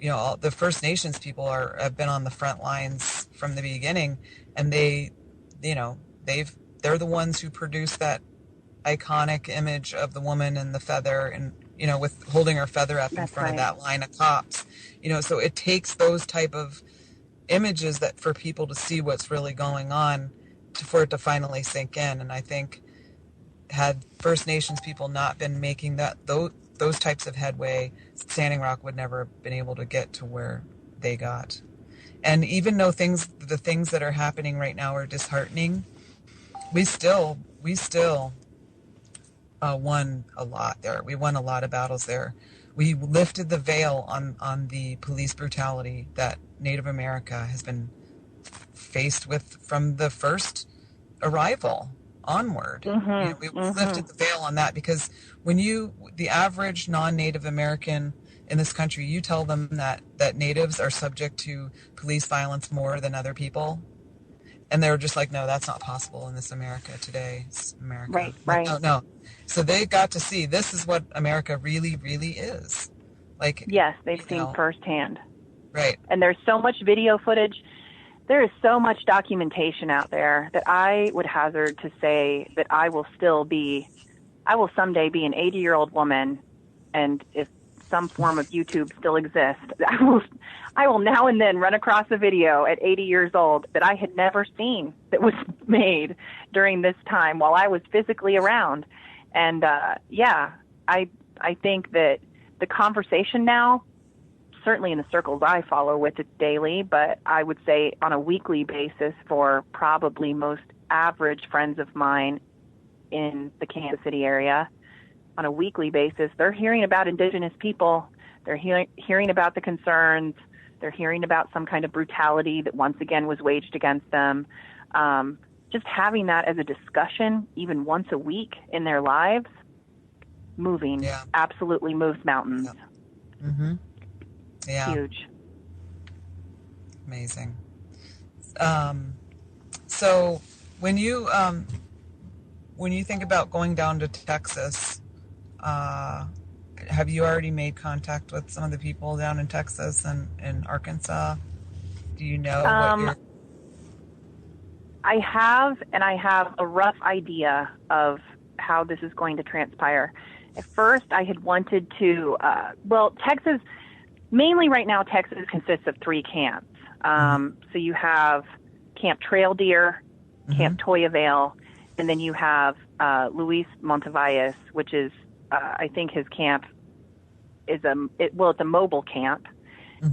The First Nations people have been on the front lines from the beginning, and they're the ones who produced that iconic image of the woman and the feather, and with holding her feather up in front of that line of cops. So it takes those type of images that for people to see what's really going on, for it to finally sink in. And I think, had First Nations people not been making those types of headway, Standing Rock would never have been able to get to where they got. And even though the things that are happening right now are disheartening, we still won a lot there. We won a lot of battles there. We lifted the veil on the police brutality that Native America has been faced with from the first arrival onward. We lifted the veil on that, because when the average non-Native American in this country, you tell them that natives are subject to police violence more than other people, and they're just like, no, that's not possible in this America today. It's America. Right. No. So they got to see this is what America really, really is. Like, yes, they've seen firsthand. Right. And there's so much video footage. There is so much documentation out there that I would hazard to say that I will someday be an 80-year-old woman, and if some form of YouTube still exists, I will now and then run across a video at 80 years old that I had never seen that was made during this time while I was physically around. And I think that the conversation now, certainly in the circles I follow with it daily, but I would say on a weekly basis for probably most average friends of mine in the Kansas City area, on a weekly basis, they're hearing about Indigenous people. They're hearing about the concerns. They're hearing about some kind of brutality that once again was waged against them. Just having that as a discussion, even once a week in their lives, absolutely moves mountains. Yeah. Mm-hmm. Yeah. Huge. Amazing. So when you think about going down to Texas, have you already made contact with some of the people down in Texas and in Arkansas? Do you know what you're... I have a rough idea of how this is going to transpire. At first, I had wanted to, Texas, mainly right now, Texas consists of 3 camps. So you have Camp Trail Deer, Camp Toyavale, and then you have Luis Montevalles, which is, I think his camp is it's a mobile camp,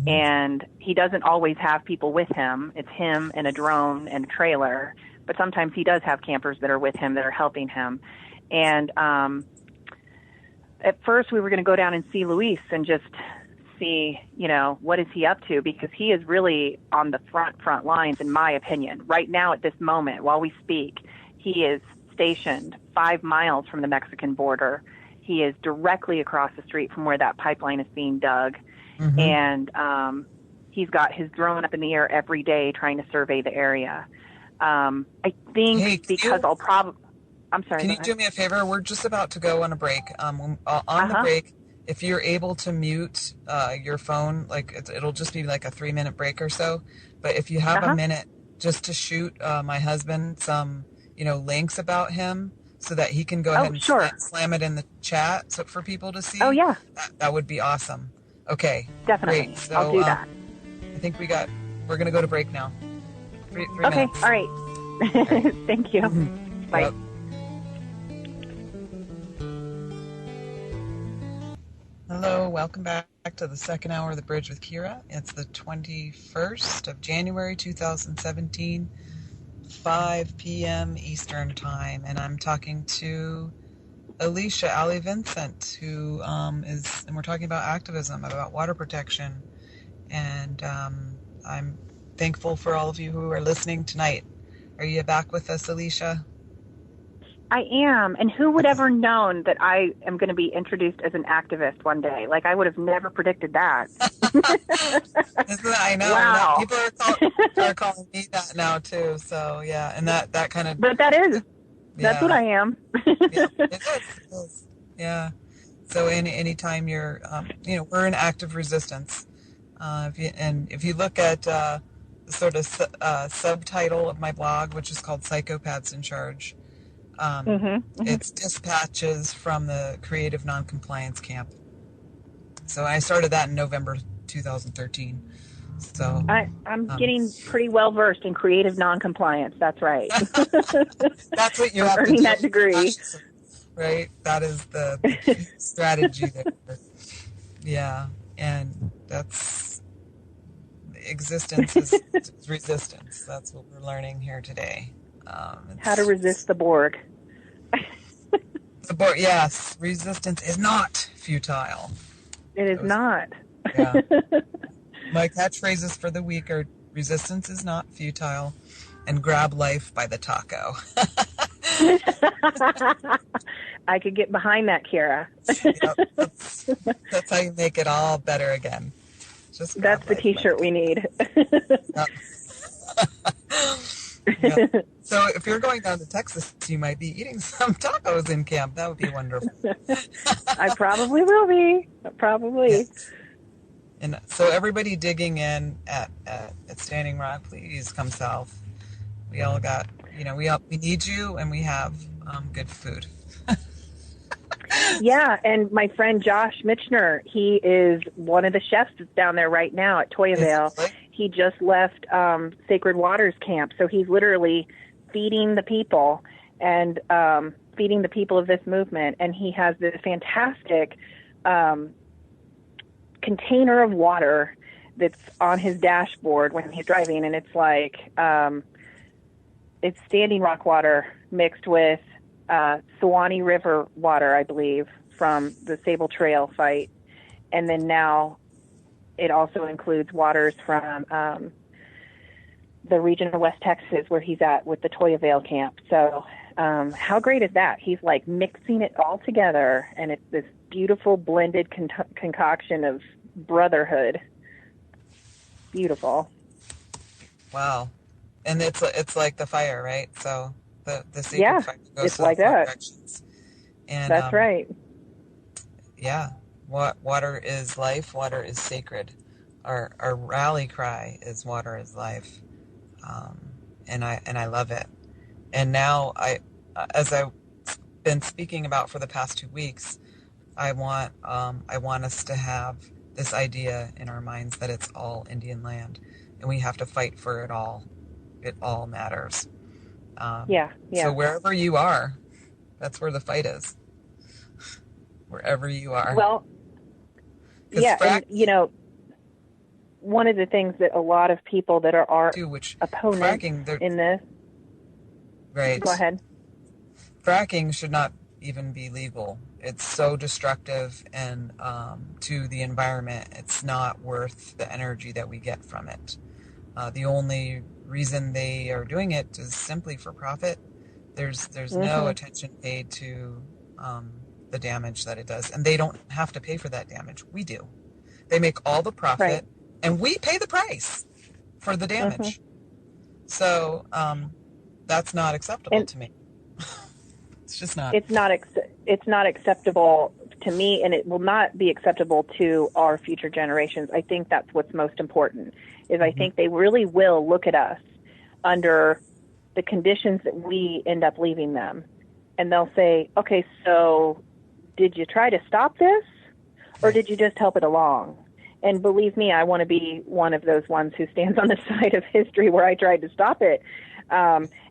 and he doesn't always have people with him. It's him and a drone and a trailer, but sometimes he does have campers that are with him that are helping him. And at first we were going to go down and see Luis and just see, what is he up to, because he is really on the front lines, in my opinion. Right now at this moment, while we speak, he is stationed 5 miles from the Mexican border. He is directly across the street from where that pipeline is being dug. And he's got his drone up in the air every day trying to survey the area. I think I'm sorry. Can you do me a favor? We're just about to go on a break. On the break, if you're able to mute your phone, it'll just be like a 3-minute break or so. But if you have a minute just to shoot my husband some, links about him, so that he can go ahead and slam it in the chat for people to see. Oh, yeah. That would be awesome. Okay. Definitely. Great. So, I'll do that. I think we're going to go to break now. 3 okay. minutes. All right. Thank you. Bye. Yep. Hello. Welcome back to the second hour of The Bridge with Kira. It's the 21st of January, 2017. 5 p.m. Eastern Time, and I'm talking to Alisha, Vincent, who and we're talking about activism, about water protection, and I'm thankful for all of you who are listening tonight. Are you back with us, Alisha? I am, and who would ever known that I am going to be introduced as an activist one day? I would have never predicted that. I know. Wow. People are calling me that now too. So yeah, and that kind of. But that's what I am. Yeah, it is. Yeah. So anytime you're, we're in active resistance. If you look at the sort of subtitle of my blog, which is called "Psychopaths in Charge." It's dispatches from the Creative Noncompliance Camp. So I started that in November 2013. So I'm getting pretty well versed in creative noncompliance. That's right. That's what you have to do. Earning that degree. Right? That is the strategy there. Yeah. And that's existence is resistance. That's what we're learning here today. How to resist the Borg. The Borg, yes. Resistance is not futile. It is not. Yeah. My catchphrases for the week are resistance is not futile and grab life by the taco. I could get behind that, Kira. Yep, that's how you make it all better again. That's the t-shirt we need. Yep. Yep. So if you're going down to Texas, you might be eating some tacos in camp. That would be wonderful. I probably will be. Probably. Yes. And so everybody digging in at Standing Rock, please come south. We all got, we need you, and we have good food. Yeah, and my friend Josh Mitchner, he is one of the chefs that's down there right now at Toyavale. He just left Sacred Waters Camp, so he's literally feeding the people and feeding the people of this movement. And he has this fantastic container of water that's on his dashboard when he's driving, and it's like it's Standing Rock water mixed with Suwannee River water, I believe, from the Sable Trail fight. And then now it also includes waters from the region of West Texas where he's at with the Toyavale camp. So how great is that? He's like mixing it all together, and it's this beautiful blended concoction of brotherhood. Beautiful. Wow. And it's like the fire, right? So the sacred fire goes it's to like the four that. directions. And That's right. Yeah. Water is life. Water is sacred. Our rally cry is water is life. And I love it. And now as I've been speaking about for the past 2 weeks, I want us to have this idea in our minds that it's all Indian land, and we have to fight for it all. It all matters. Yeah. So wherever you are, that's where the fight is. Wherever you are. Well, yeah, and one of the things that a lot of people that are our opponents in this. Right. Go ahead. Fracking should not even be legal. It's so destructive and to the environment. It's not worth the energy that we get from it. The only reason they are doing it is simply for profit. There's no attention paid to the damage that it does, and they don't have to pay for that damage. We do. They make all the profit, and we pay the price for the damage. So that's not acceptable to me. It's just not. It's not acceptable to me, and it will not be acceptable to our future generations. I think that's what's most important. I think they really will look at us under the conditions that we end up leaving them, and they'll say, "Okay, so did you try to stop this, or did you just help it along?" And believe me, I want to be one of those ones who stands on the side of history where I tried to stop it.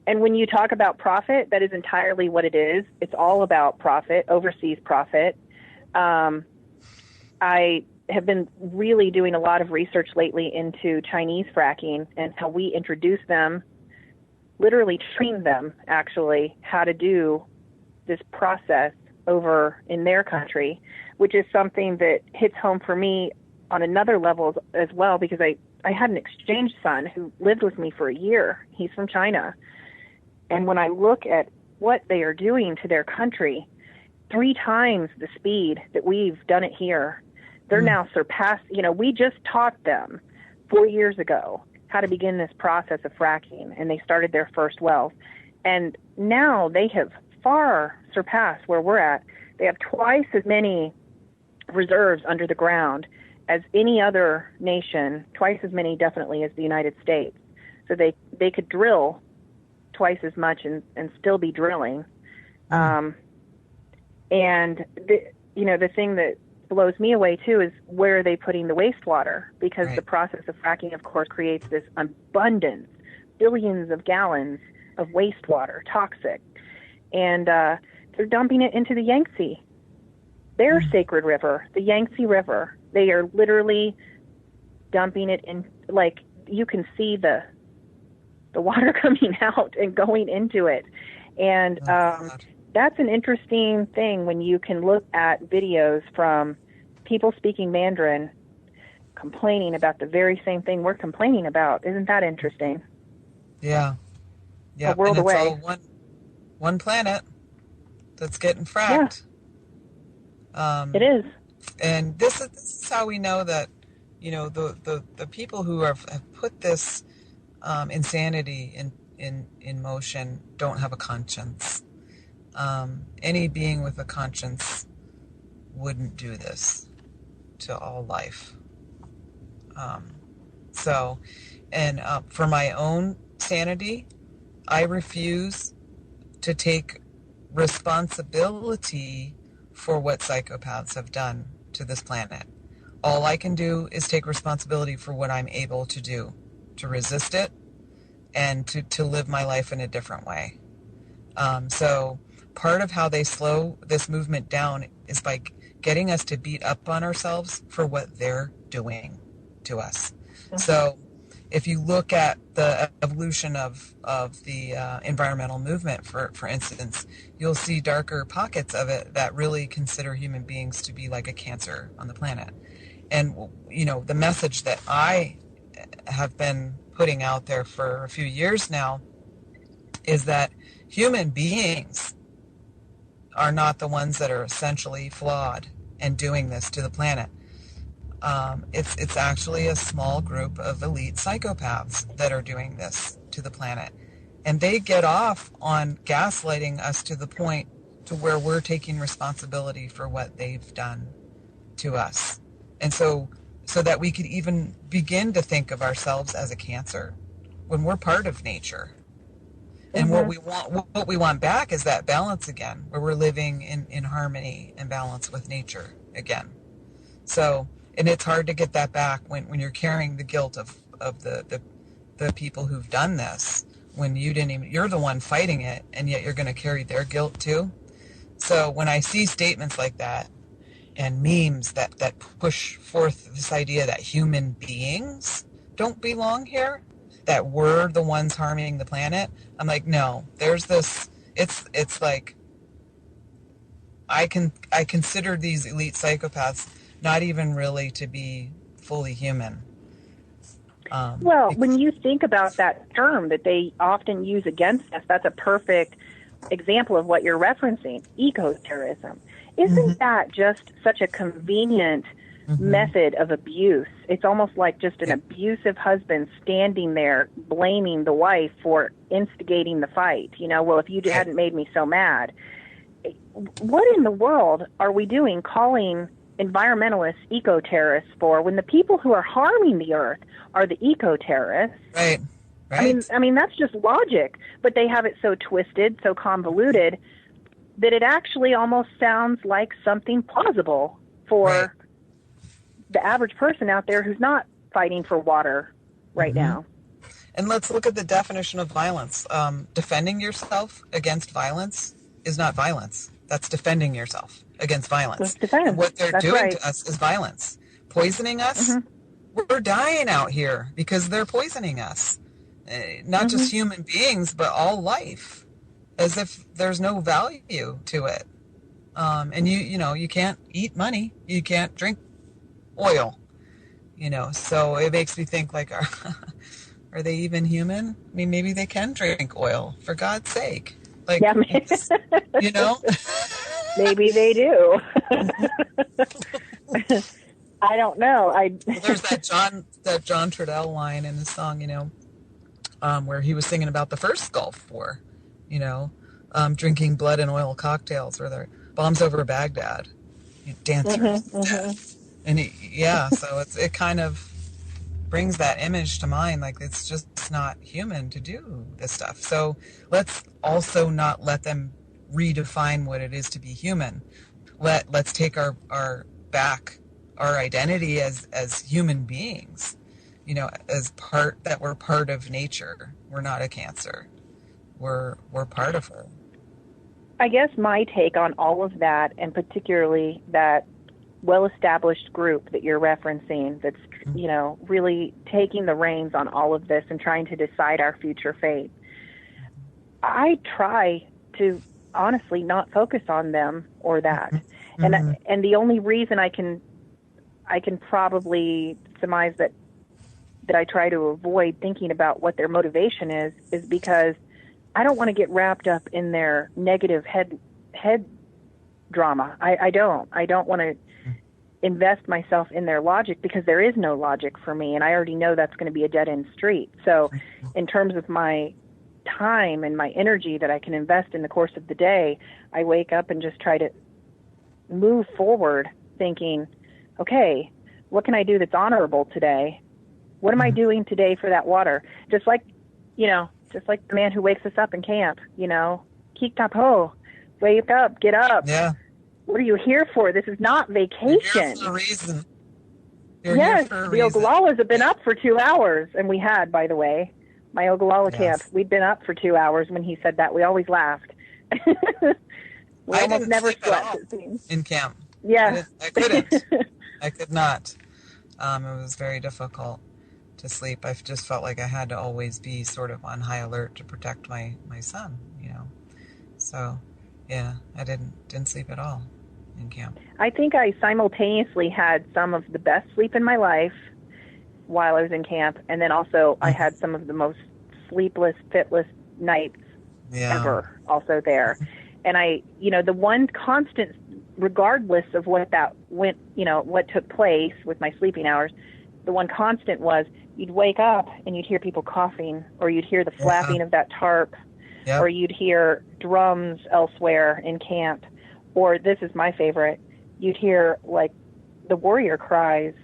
And when you talk about profit, that is entirely what it is. It's all about profit, overseas profit. I have been really doing a lot of research lately into Chinese fracking and how we introduce them, literally train them, actually, how to do this process over in their country, which is something that hits home for me on another level as well, because I had an exchange son who lived with me for a year. He's from China. And when I look at what they are doing to their country, 3 times the speed that we've done it here, they're now surpassed. We just taught them 4 years ago how to begin this process of fracking, and they started their first wells. And now they have far surpassed where we're at. They have twice as many reserves under the ground as any other nation, twice as many definitely as the United States. So they could drill twice as much and still be drilling. And the thing that blows me away too is where are they putting the wastewater? Because the process of fracking, of course, creates this abundance, billions of gallons of wastewater, toxic, and they're dumping it into the Yangtze, their sacred river, the Yangtze River. They are literally dumping it in, like, you can see the water coming out and going into it. And that's an interesting thing when you can look at videos from people speaking Mandarin complaining about the very same thing we're complaining about. Isn't that interesting? Yeah. A world and it's away. all one planet that's getting fracked. Yeah. It is. And this is how we know that, the people who have put this insanity in motion don't have a conscience. Any being with a conscience wouldn't do this to all life. For my own sanity, I refuse to take responsibility for what psychopaths have done to this planet. All I can do is take responsibility for what I'm able to do, to resist it and to live my life in a different way. So part of how they slow this movement down is by getting us to beat up on ourselves for what they're doing to us. Mm-hmm. So if you look at the evolution of the environmental movement, for instance, you'll see darker pockets of it that really consider human beings to be like a cancer on the planet. And, you know, the message that I have been putting out there for a few years now is that human beings are not the ones that are essentially flawed and doing this to the planet. It's actually a small group of elite psychopaths that are doing this to the planet. And they get off on gaslighting us to the point to where we're taking responsibility for what they've done to us. And so that we could even begin to think of ourselves as a cancer when we're part of nature. And mm-hmm. what we want back is that balance again, where we're living in harmony and balance with nature again. So, and it's hard to get that back when you're carrying the guilt of the people who've done this, when you're the one fighting it, and yet you're going to carry their guilt too. So when I see statements like that and memes that push forth this idea that human beings don't belong here, that we're the ones harming the planet, I'm like, no, there's this, it's like, I consider these elite psychopaths not even really to be fully human. When you think about that term that they often use against us, that's a perfect example of what you're referencing, eco-terrorism. Isn't mm-hmm. that just such a convenient mm-hmm. method of abuse? It's almost like just an abusive husband standing there blaming the wife for instigating the fight. You know, well, if you hadn't made me so mad. What in the world are we doing calling environmentalists eco-terrorists for when the people who are harming the earth are the eco-terrorists? Right. Right. I mean that's just logic, but they have it so twisted, so convoluted, that it actually almost sounds like something plausible for the average person out there who's not fighting for water right mm-hmm. now. And let's look at the definition of violence. Defending yourself against violence is not violence. That's defending yourself against violence. And what they're doing to us is violence. Poisoning us, mm-hmm. we're dying out here because they're poisoning us. Not mm-hmm. just human beings, but all life, as if there's no value to it. And you can't eat money. You can't drink oil. So it makes me think, like, are they even human? I mean, maybe they can drink oil, for God's sake. Like, yeah, maybe they do. I don't know. There's that John Trudell line in the song, where he was singing about the first Gulf War, drinking blood and oil cocktails, or their bombs over Baghdad, dancers, mm-hmm, mm-hmm. And so it kind of brings that image to mind, like it's just not human to do this stuff. So let's also not let them redefine what it is to be human. Let's take our identity as human beings, as we're part of nature. We're not a cancer. We're part of her. I guess my take on all of that, and particularly that well-established group that you're referencing that's, really taking the reins on all of this and trying to decide our future fate. I try to honestly not focus on them or that. Mm-hmm. And the only reason I can probably surmise that I try to avoid thinking about what their motivation is because I don't want to get wrapped up in their negative head drama. I don't want to invest myself in their logic because there is no logic for me, and I already know that's going to be a dead-end street. So in terms of my time and my energy that I can invest in the course of the day, I wake up and just try to move forward thinking, okay, what can I do that's honorable today? What am I doing today for that water? Just like the man who wakes us up in camp, keep up, ho, wake up, get up. Yeah. what are you here for? This is not vacation. You're here for a reason. You're yes, here for a the reason. Oglalas have been up for 2 hours, and we had, by the way, my Oglala camp. We'd been up for 2 hours when he said that. We always laughed. We I almost didn't never sleep slept, at all it seems. in camp. Yeah. I couldn't. I could not. It was very difficult to sleep. I just felt like I had to always be sort of on high alert to protect my son, you know. So, yeah, I didn't sleep at all in camp. I think I simultaneously had some of the best sleep in my life while I was in camp, and then also I had some of the most sleepless, fitless nights ever also there. And the one constant, regardless of what took place with my sleeping hours, the one constant was you'd wake up and you'd hear people coughing, or you'd hear the flapping of that tarp, or you'd hear drums elsewhere in camp, or this is my favorite, you'd hear like the warrior cries.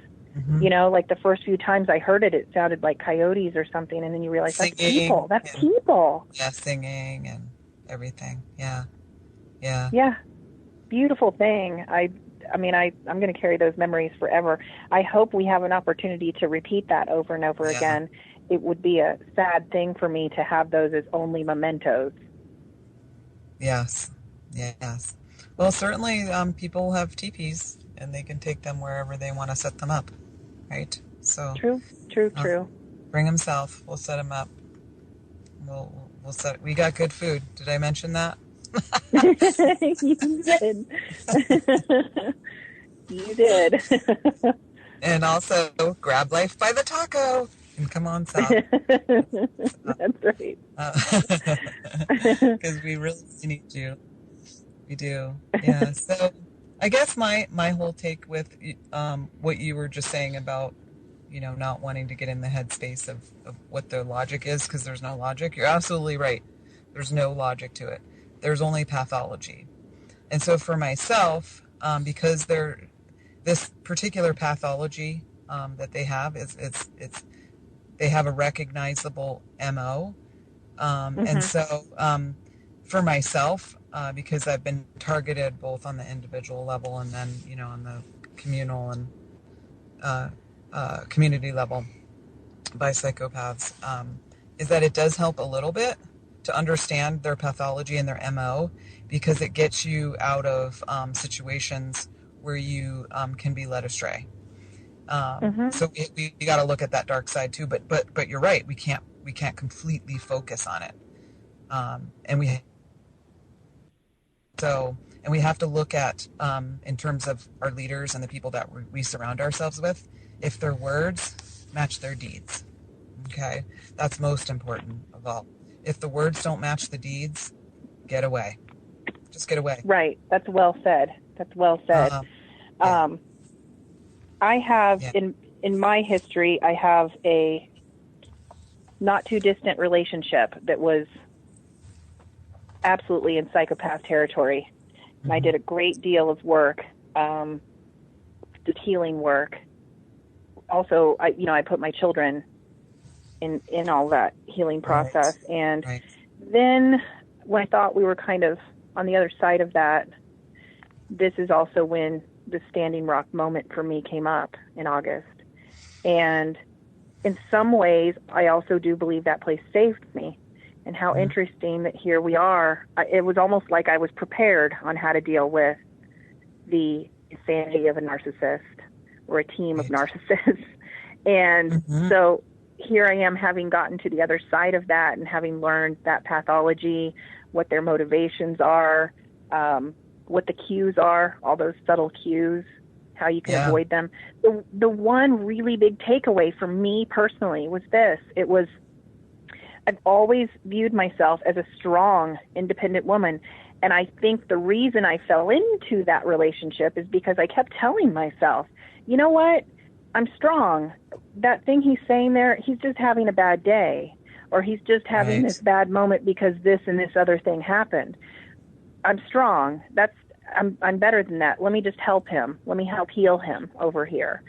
You know, like the first few times I heard it, it sounded like coyotes or something, and then you realize singing, that's people. That's people. Yeah, singing and everything. Yeah. Beautiful thing. I'm going to carry those memories forever. I hope we have an opportunity to repeat that over and over again. It would be a sad thing for me to have those as only mementos. Yes. Well, certainly people have teepees, and they can take them wherever they want to set them up, right? So True. Bring them south. We'll set them up. We'll set. We got good food. Did I mention that? You did. You did. And also grab life by the taco and come on south. That's right. Because we really need you. We do. Yeah. So I guess my whole take with what you were just saying about, not wanting to get in the headspace of what the logic is, because there's no logic. You're absolutely right. There's no logic to it. There's only pathology. And so for myself, because this particular pathology that they have they have a recognizable MO. And so for myself, because I've been targeted both on the individual level and then, on the communal and community level by psychopaths, is that it does help a little bit to understand their pathology and their MO, because it gets you out of situations where you can be led astray. So we got to look at that dark side too. But you're right. We can't completely focus on it. And we have to look at in terms of our leaders and the people that we surround ourselves with, if their words match their deeds. Okay, that's most important of all. If the words don't match the deeds, get away. Just get away. Right. That's well said. I have in my history, I have a not too distant relationship that was absolutely in psychopath territory. And I did a great deal of work, just healing work. Also, I put my children in all that healing process. Right. And then when I thought we were kind of on the other side of that, this is also when the Standing Rock moment for me came up in August. And in some ways, I also do believe that place saved me. And how interesting that here we are. It was almost like I was prepared on how to deal with the insanity of a narcissist or a team of narcissists. And so here I am, having gotten to the other side of that and having learned that pathology, what their motivations are, what the cues are, all those subtle cues, how you can avoid them. The one really big takeaway for me personally was this. It was, I've always viewed myself as a strong, independent woman. And I think the reason I fell into that relationship is because I kept telling myself, you know what? I'm strong. That thing he's saying there, he's just having a bad day, or he's just having this bad moment because this and this other thing happened. I'm strong. I'm better than that. Let me just help him. Let me help heal him over here.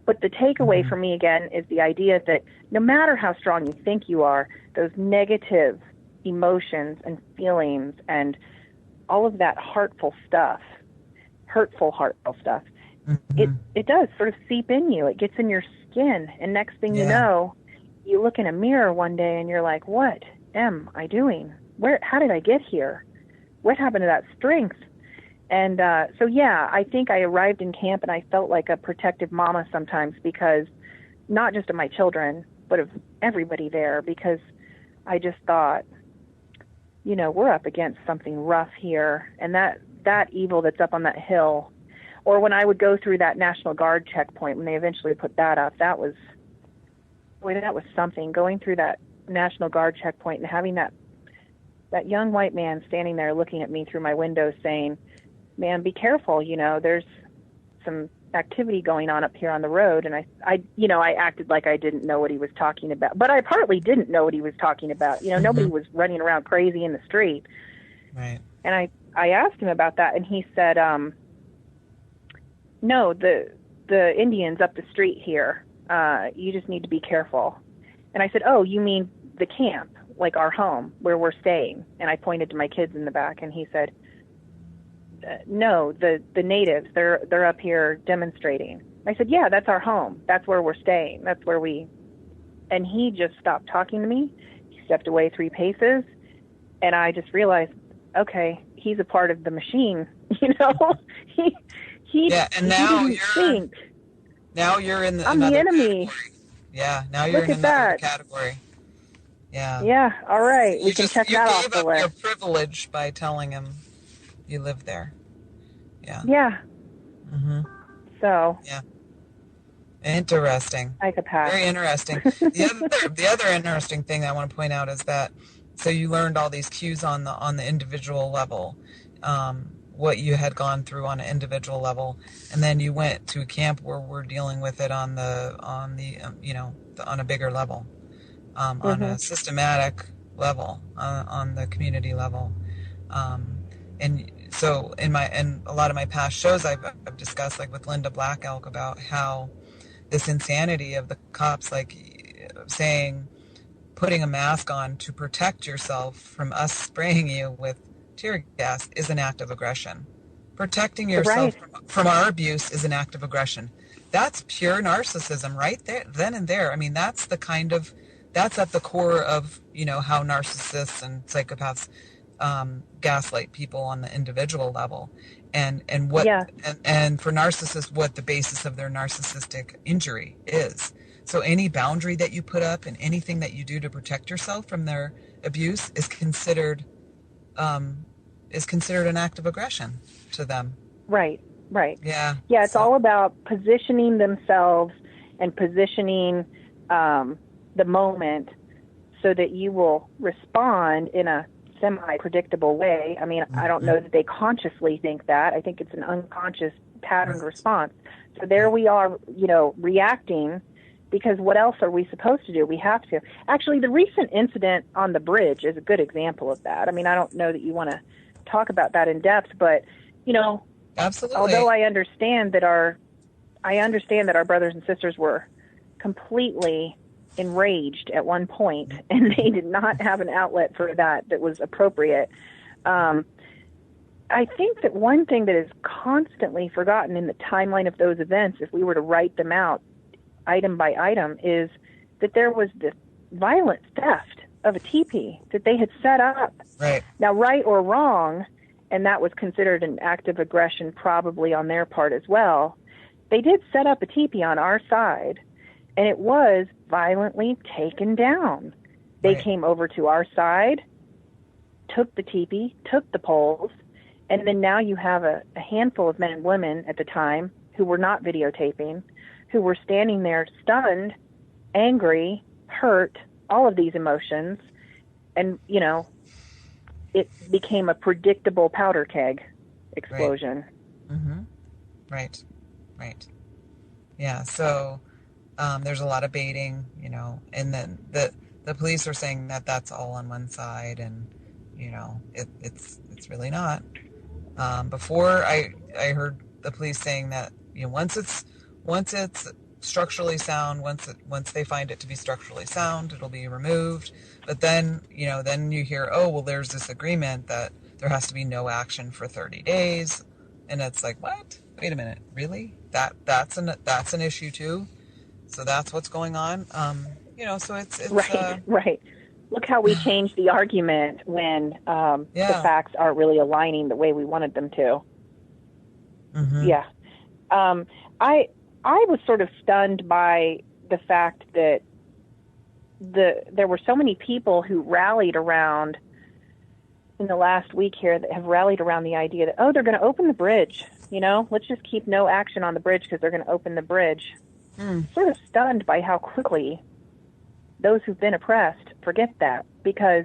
But the takeaway for me again is the idea that no matter how strong you think you are, those negative emotions and feelings and all of that heartful stuff heartful stuff. Mhm. It does sort of seep in you. It gets in your skin. And next thing you know, you look in a mirror one day and you're like, what am I doing? How did I get here? What happened to that strength? And so, yeah, I think I arrived in camp and I felt like a protective mama sometimes, because not just of my children, but of everybody there, because I just thought, you know, we're up against something rough here. And that evil that's up on that hill, or when I would go through that National Guard checkpoint, when they eventually put that up, that was something. Going through that National Guard checkpoint and having that young white man standing there looking at me through my window saying, man, be careful, you know, there's some activity going on up here on the road. And I acted like I didn't know what he was talking about, but I partly didn't know what he was talking about. You know, nobody was running around crazy in the street. Right. And I asked him about that, and he said, no, the Indians up the street here, you just need to be careful. And I said, oh, you mean the camp, like our home where we're staying? And I pointed to my kids in the back, and he said, no, the natives, they're up here demonstrating. I said, yeah, that's our home. That's where we're staying. That's where and he just stopped talking to me. He stepped away 3 paces, and I just realized, okay, he's a part of the machine, you know? And now Now you're in I'm the enemy. Category. Yeah, now you're Look in at another that. category. Yeah. Yeah, all right. We can check that off the list. You gave up your privilege by telling him you live there. Yeah. Yeah. Mm-hmm. So. Yeah. Interesting. Psychopath. Very interesting. The other interesting thing I want to point out is that, so you learned all these cues on the individual level, what you had gone through on an individual level, and then you went to a camp where we're dealing with it on a bigger level, on a systematic level, on the community level, and so in a lot of my past shows I've discussed, like with Linda Black Elk, about how this insanity of the cops, like saying, putting a mask on to protect yourself from us spraying you with tear gas is an act of aggression. Protecting yourself from our abuse is an act of aggression. That's pure narcissism right there, then and there. I mean, that's at the core of, you know, how narcissists and psychopaths gaslight people on the individual level, and for narcissists, what the basis of their narcissistic injury is. So any boundary that you put up and anything that you do to protect yourself from their abuse is considered an act of aggression to them. Right. Yeah. It's all about positioning themselves and positioning the moment so that you will respond in a semi-predictable way. I mean, I don't know that they consciously think that. I think it's an unconscious patterned response. So there we are, you know, reacting, because what else are we supposed to do? We have to. Actually, the recent incident on the bridge is a good example of that. I mean, I don't know that you want to talk about that in depth, but, you know, absolutely. Although I understand that our brothers and sisters were completely enraged at one point, and they did not have an outlet for that was appropriate. I think that one thing that is constantly forgotten in the timeline of those events, if we were to write them out item by item, is that there was this violent theft of a teepee that they had set up. Right. Now, right or wrong, and that was considered an act of aggression probably on their part as well, they did set up a teepee on our side, and it was violently taken down. They came over to our side, took the teepee, took the poles, and then now you have a handful of men and women at the time who were not videotaping, who were standing there stunned, angry, hurt, all of these emotions, and, you know, it became a predictable powder keg explosion. Right. Mm-hmm. Right. Yeah, so there's a lot of baiting, you know, and then the police are saying that that's all on one side, and, you know, it's really not. Before I heard the police saying that, you know, once it's structurally sound, once they find it to be structurally sound, it'll be removed. But then, you know, then you hear, oh, well, there's this agreement that there has to be no action for 30 days. And it's like, what? Wait a minute, really? That's an issue too. So that's what's going on. So it's Right, right. Look how we changed the argument when the facts aren't really aligning the way we wanted them to. Mm-hmm. Yeah. I was sort of stunned by the fact that there were so many people who rallied around in the last week here that have rallied around the idea that, they're going to open the bridge. Let's just keep no action on the bridge because they're going to open the bridge. Sort of stunned by how quickly those who've been oppressed forget that, because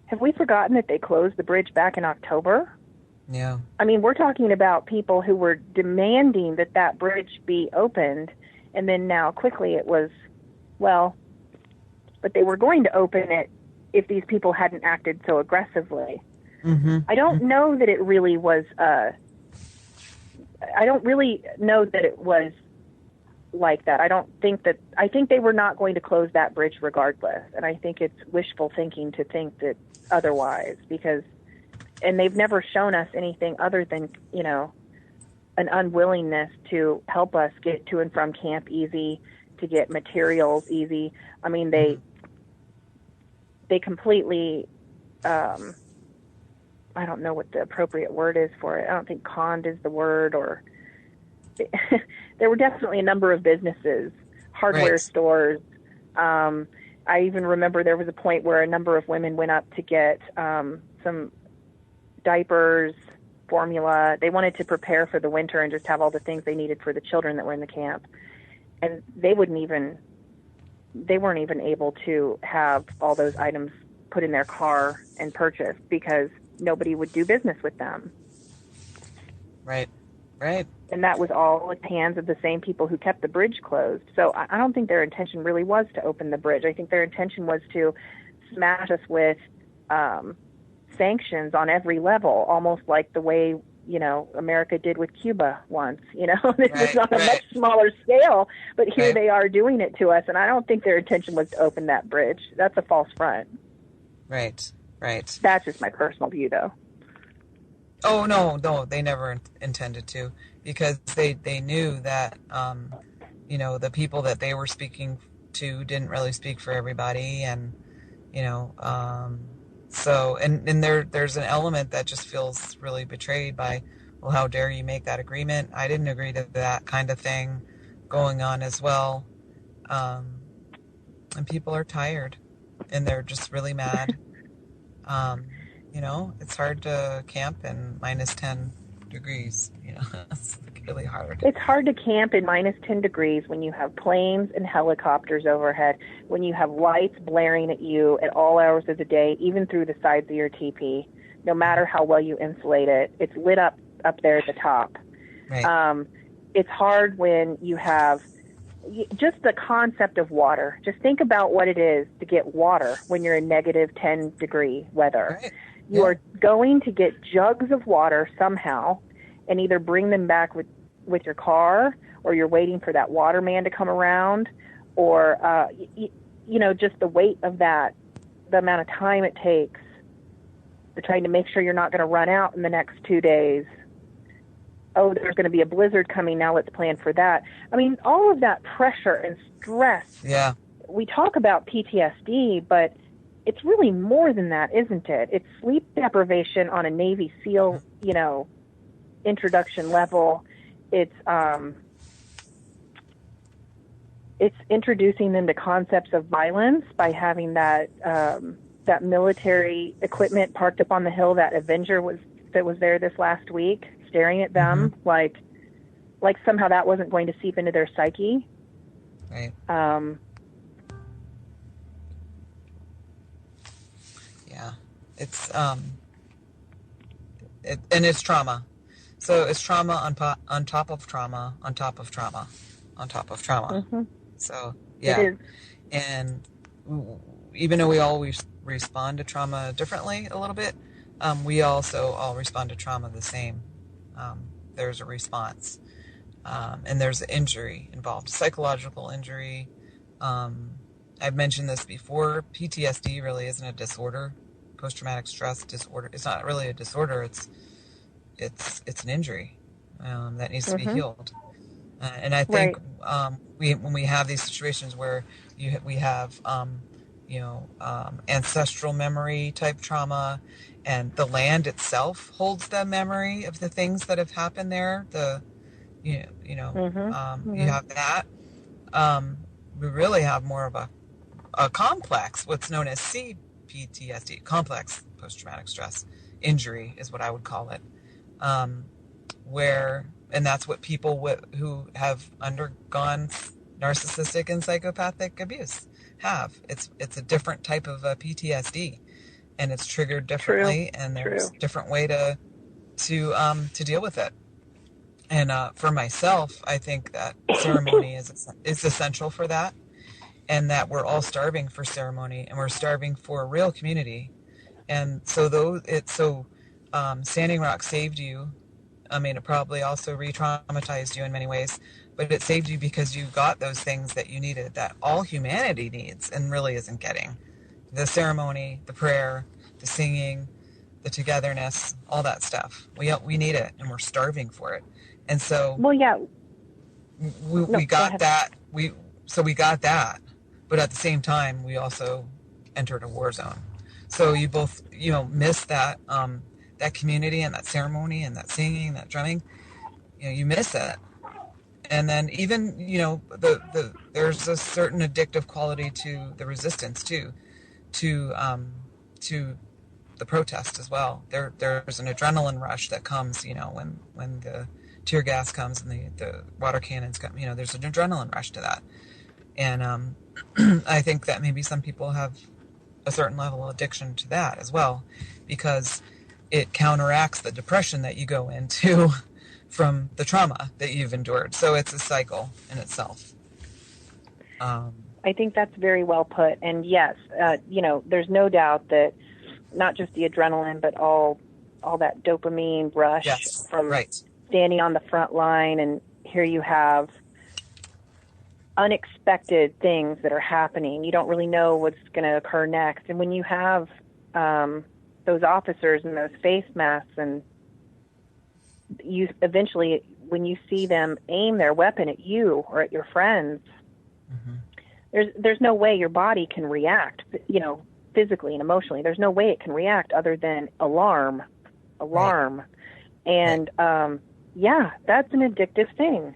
have we forgotten that they closed the bridge back in October? Yeah. I mean, we're talking about people who were demanding that bridge be opened, and then now quickly it was, but they were going to open it if these people hadn't acted so aggressively. Mm-hmm. I don't know that it really was, I don't really know that it was like that. I think they were not going to close that bridge regardless. And I think it's wishful thinking to think that otherwise, and they've never shown us anything other than, an unwillingness to help us get to and from camp easy, to get materials easy. I mean, they completely, I don't know what the appropriate word is for it. I don't think conned is the word, or there were definitely a number of businesses, hardware stores. I even remember there was a point where a number of women went up to get some diapers, formula. They wanted to prepare for the winter and just have all the things they needed for the children that were in the camp. And they weren't even able to have all those items put in their car and purchased because nobody would do business with them. Right. And that was all in the hands of the same people who kept the bridge closed. So I don't think their intention really was to open the bridge. I think their intention was to smash us with sanctions on every level, almost like the way, America did with Cuba once. This was on a much smaller scale, but here they are doing it to us. And I don't think their intention was to open that bridge. That's a false front. Right. That's just my personal view, though. Oh, no, they never intended to, because they knew that, the people that they were speaking to didn't really speak for everybody. And, so, and there's an element that just feels really betrayed by, well, how dare you make that agreement? I didn't agree to that kind of thing going on as well. And people are tired and they're just really mad. It's hard to camp in minus 10 degrees. It's really hard. It's hard to camp in minus 10 degrees when you have planes and helicopters overhead, when you have lights blaring at you at all hours of the day, even through the sides of your teepee. No matter how well you insulate it, it's lit up there at the top. Right. It's hard when you have just the concept of water. Just think about what it is to get water when you're in negative 10 degree weather. Right. You are going to get jugs of water somehow and either bring them back with your car, or you're waiting for that waterman to come around, or, just the weight of that, the amount of time it takes. They're trying to make sure you're not going to run out in the next 2 days. Oh, there's going to be a blizzard coming. Now let's plan for that. I mean, all of that pressure and stress. Yeah. We talk about PTSD, but it's really more than that, isn't it? It's sleep deprivation on a Navy SEAL, introduction level. It's introducing them to concepts of violence by having that military equipment parked up on the hill. That Avenger that was there this last week, staring at them like somehow that wasn't going to seep into their psyche. Right. Yeah. It's and it's trauma. So it's trauma on top of trauma on top of trauma on top of trauma. Mm-hmm. So yeah. It is. And even though we always respond to trauma differently a little bit, we also all respond to trauma the same. There's a response, and there's an injury involved, psychological injury. I've mentioned this before. PTSD really isn't a disorder. Post-traumatic stress disorder. It's not really a disorder. It's an injury. that needs to be healed. And I think when we have these situations where we have ancestral memory type trauma, and the land itself holds the memory of the things that have happened there. You have that. We really have more of a complex, what's known as CPTSD, complex post-traumatic stress injury is what I would call it, and that's what people who have undergone narcissistic and psychopathic abuse have. It's a different type of PTSD, and it's triggered differently, and there's a different way to deal with it. And for myself, I think that ceremony is essential for that, and that we're all starving for ceremony, and we're starving for a real community. And so Standing Rock saved you. I mean, it probably also re-traumatized you in many ways, but it saved you because you got those things that you needed, that all humanity needs and really isn't getting. The ceremony, the prayer, the singing, the togetherness, all that stuff. We need it, and we're starving for it. And so, we got that. We got that, but at the same time, we also entered a war zone. So you both, miss that that community and that ceremony and that singing, that drumming. You miss it. And then even there's a certain addictive quality to the resistance too, to the protest as well. There's an adrenaline rush that comes, when the tear gas comes and the water cannons come. There's an adrenaline rush to that. And I think that maybe some people have a certain level of addiction to that as well, because it counteracts the depression that you go into from the trauma that you've endured. So it's a cycle in itself. I think that's very well put. And yes, there's no doubt that not just the adrenaline, but all that dopamine rush from standing on the front line, and here you have unexpected things that are happening. You don't really know what's going to occur next. And when you have those officers in those face masks, and you eventually, when you see them aim their weapon at you or at your friends, there's no way your body can react, physically and emotionally. There's no way it can react other than alarm. Right. And that's an addictive thing.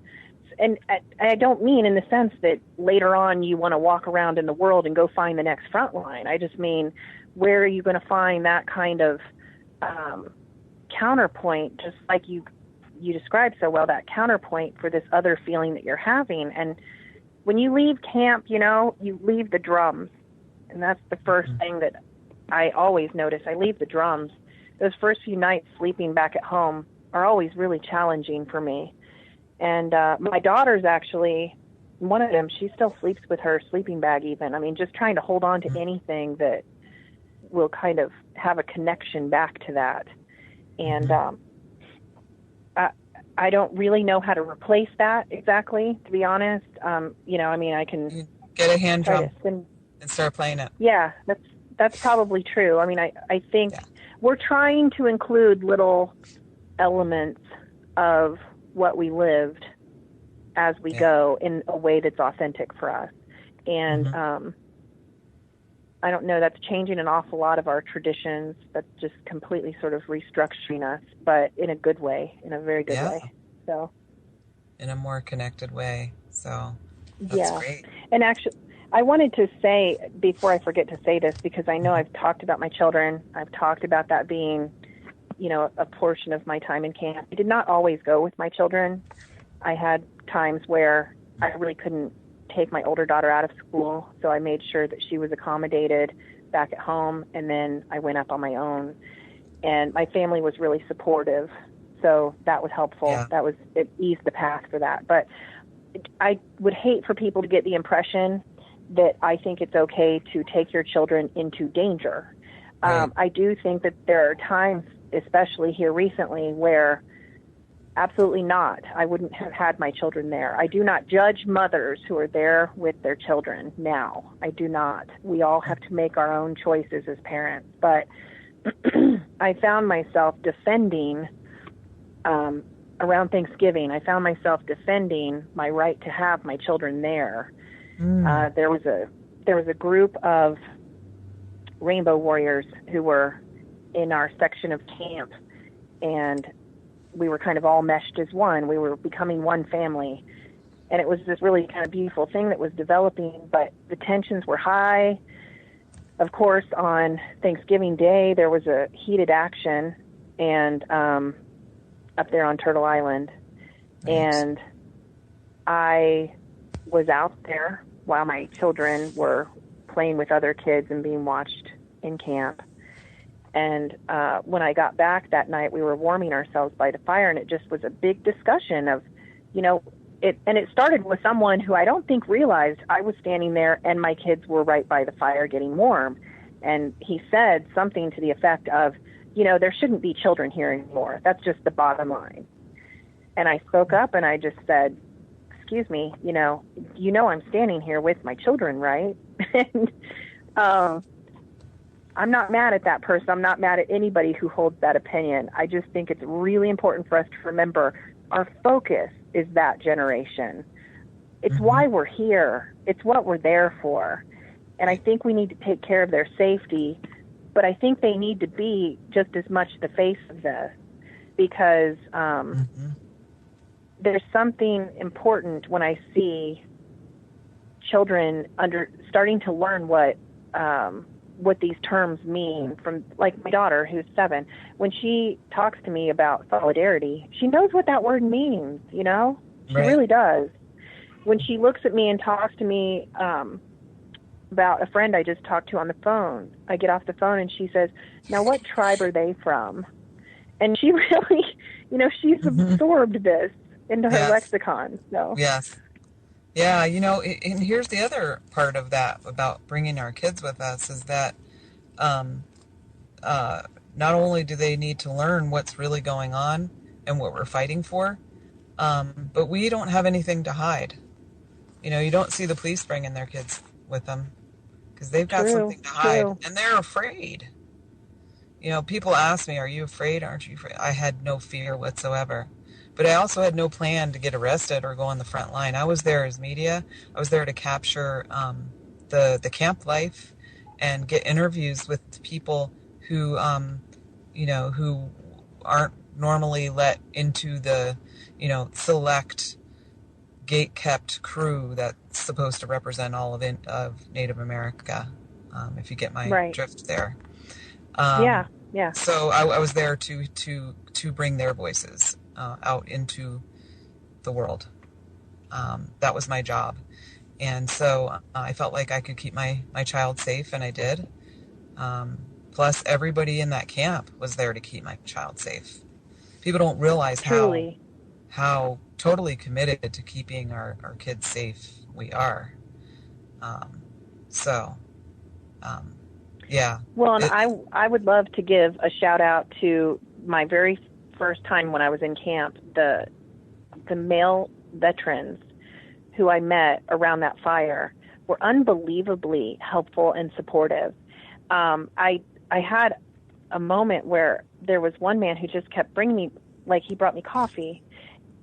And I don't mean in the sense that later on you want to walk around in the world and go find the next front line. I just mean, where are you going to find that kind of counterpoint, just like you described so well, that counterpoint for this other feeling that you're having. And when you leave camp, you leave the drums. And that's the first thing that I always notice. I leave the drums. Those first few nights sleeping back at home are always really challenging for me. And my daughter's actually, one of them, she still sleeps with her sleeping bag even. I mean, just trying to hold on to anything that will kind of have a connection back to that. And I don't really know how to replace that exactly, to be honest. I can get a hand drum and start playing it. Yeah, that's probably true. I mean, I think we're trying to include little elements of what we lived as we go in a way that's authentic for us. And I don't know, that's changing an awful lot of our traditions. That's just completely sort of restructuring us, but in a good way, in a very good way. So, in a more connected way. So that's great. And actually, I wanted to say, before I forget to say this, because I know I've talked about my children, I've talked about that being, a portion of my time in camp. I did not always go with my children. I had times where I really couldn't take my older daughter out of school, so I made sure that she was accommodated back at home, and then I went up on my own. And my family was really supportive, so that was helpful. It eased the path for that. But I would hate for people to get the impression that I think it's okay to take your children into danger. Right. I do think that there are times, especially here recently, where absolutely not. I wouldn't have had my children there. I do not judge mothers who are there with their children now. I do not. We all have to make our own choices as parents. But I found myself defending around Thanksgiving, I found myself defending my right to have my children there. There was a group of Rainbow Warriors who were in our section of camp, and we were kind of all meshed as one. We were becoming one family, and it was this really kind of beautiful thing that was developing, but the tensions were high. Of course, on Thanksgiving Day, there was a heated action, and up there on Turtle Island, and I was out there while my children were playing with other kids and being watched in camp. And when I got back that night, we were warming ourselves by the fire, and it just was a big discussion of, it started with someone who I don't think realized I was standing there and my kids were right by the fire getting warm. And he said something to the effect of, there shouldn't be children here anymore. That's just the bottom line. And I spoke up and I just said, excuse me, I'm standing here with my children, right? And I'm not mad at that person. I'm not mad at anybody who holds that opinion. I just think it's really important for us to remember our focus is that generation. It's why we're here. It's what we're there for. And I think we need to take care of their safety, but I think they need to be just as much the face of this, because there's something important when I see children starting to learn what these terms mean, from like my daughter who's 7. When she talks to me about solidarity, she knows what that word means, She really does. When she looks at me and talks to me about a friend I just talked to on the phone, I get off the phone and she says, now what tribe are they from? And she really, she's absorbed this into her lexicon. So. Yes. Yeah, and here's the other part of that about bringing our kids with us is that not only do they need to learn what's really going on and what we're fighting for, but we don't have anything to hide. You don't see the police bringing their kids with them because they've got something to hide, and they're afraid. People ask me, are you afraid? Aren't you afraid? I had no fear whatsoever. But I also had no plan to get arrested or go on the front line. I was there as media. I was there to capture the camp life and get interviews with people who, who aren't normally let into the, select gate-kept crew that's supposed to represent all of Native America, if you get my drift there. Yeah. So I was there to bring their voices out into the world. That was my job. And so I felt like I could keep my child safe, and I did. Plus, everybody in that camp was there to keep my child safe. People don't realize how totally committed to keeping our kids safe we are. Yeah. Well, and I would love to give a shout out to my very first time when I was in camp, the male veterans who I met around that fire were unbelievably helpful and supportive. I had a moment where there was one man who just kept bringing me, like he brought me coffee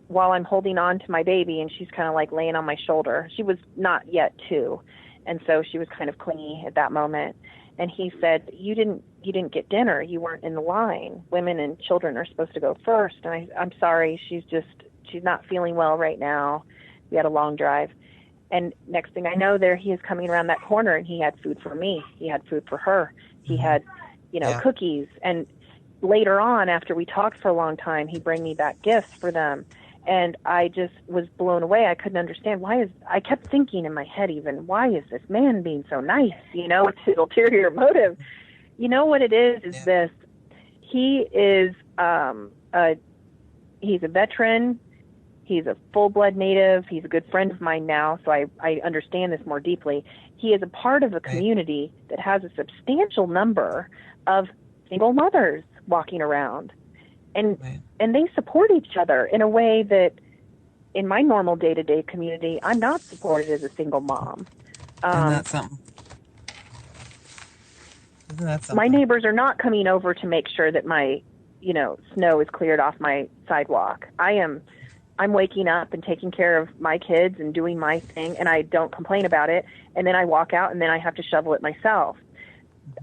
while I'm holding on to my baby, and she's kind of like laying on my shoulder. She was not yet 2, and so she was kind of clingy at that moment. And he said, you didn't get dinner. You weren't in the line. Women and children are supposed to go first. And I'm sorry. She's not feeling well right now. We had a long drive. And next thing I know, there he is coming around that corner, and he had food for me. He had food for her. He had, cookies. And later on, after we talked for a long time, he'd bring me back gifts for them. And I just was blown away. I couldn't understand I kept thinking in my head even, why is this man being so nice? What's his ulterior motive? You know what it is this. He is, he's a veteran. He's a full-blood Native. He's a good friend of mine now, so I understand this more deeply. He is a part of a community that has a substantial number of single mothers walking around. And they support each other in a way that in my normal day-to-day community, I'm not supported as a single mom. Isn't that something? My neighbors are not coming over to make sure that my snow is cleared off my sidewalk. I'm waking up and taking care of my kids and doing my thing, and I don't complain about it. And then I walk out, and then I have to shovel it myself.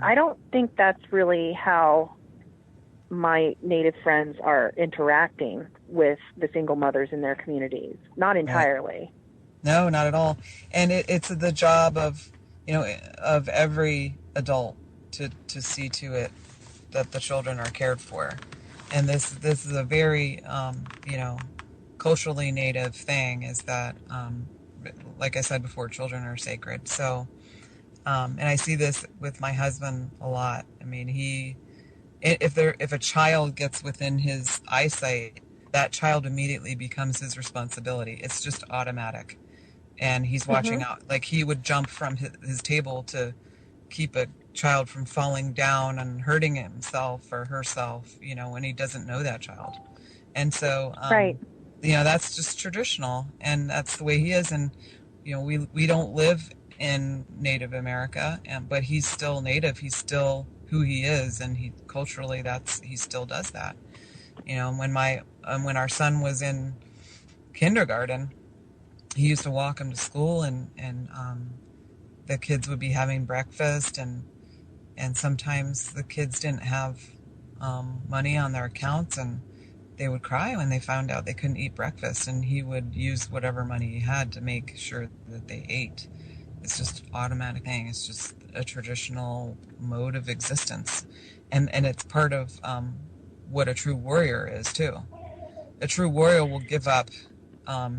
I don't think that's really how my Native friends are interacting with the single mothers in their communities. Not entirely. No, not at all. And it's the job of, of every adult to see to it that the children are cared for. And this is a very, culturally Native thing, is that, like I said before, children are sacred. So, and I see this with my husband a lot. I mean, if a child gets within his eyesight, that child immediately becomes his responsibility. It's just automatic. And he's watching out. Like, he would jump from his table to keep a child from falling down and hurting himself or herself, when he doesn't know that child. And so, right. That's just traditional, and that's the way he is. And, we don't live in Native America, but he's still Native. He's still who he is, and he culturally, he still does that. When our son was in kindergarten, he used to walk him to school, and the kids would be having breakfast, and sometimes the kids didn't have money on their accounts, and they would cry when they found out they couldn't eat breakfast, and he would use whatever money he had to make sure that they ate. It's just an automatic thing. It's just a traditional mode of existence, and it's part of what a true warrior is too. A true warrior will give up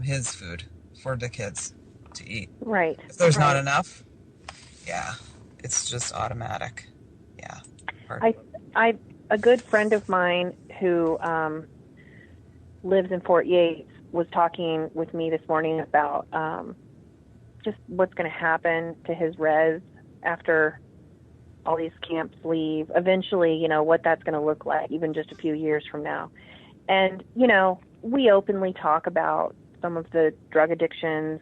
his food for the kids to eat. Right. If there's not enough, it's just automatic. Yeah. A good friend of mine who lives in Fort Yates was talking with me this morning about just what's going to happen to his res after all these camps leave. Eventually, what that's going to look like, even just a few years from now. And, we openly talk about some of the drug addictions,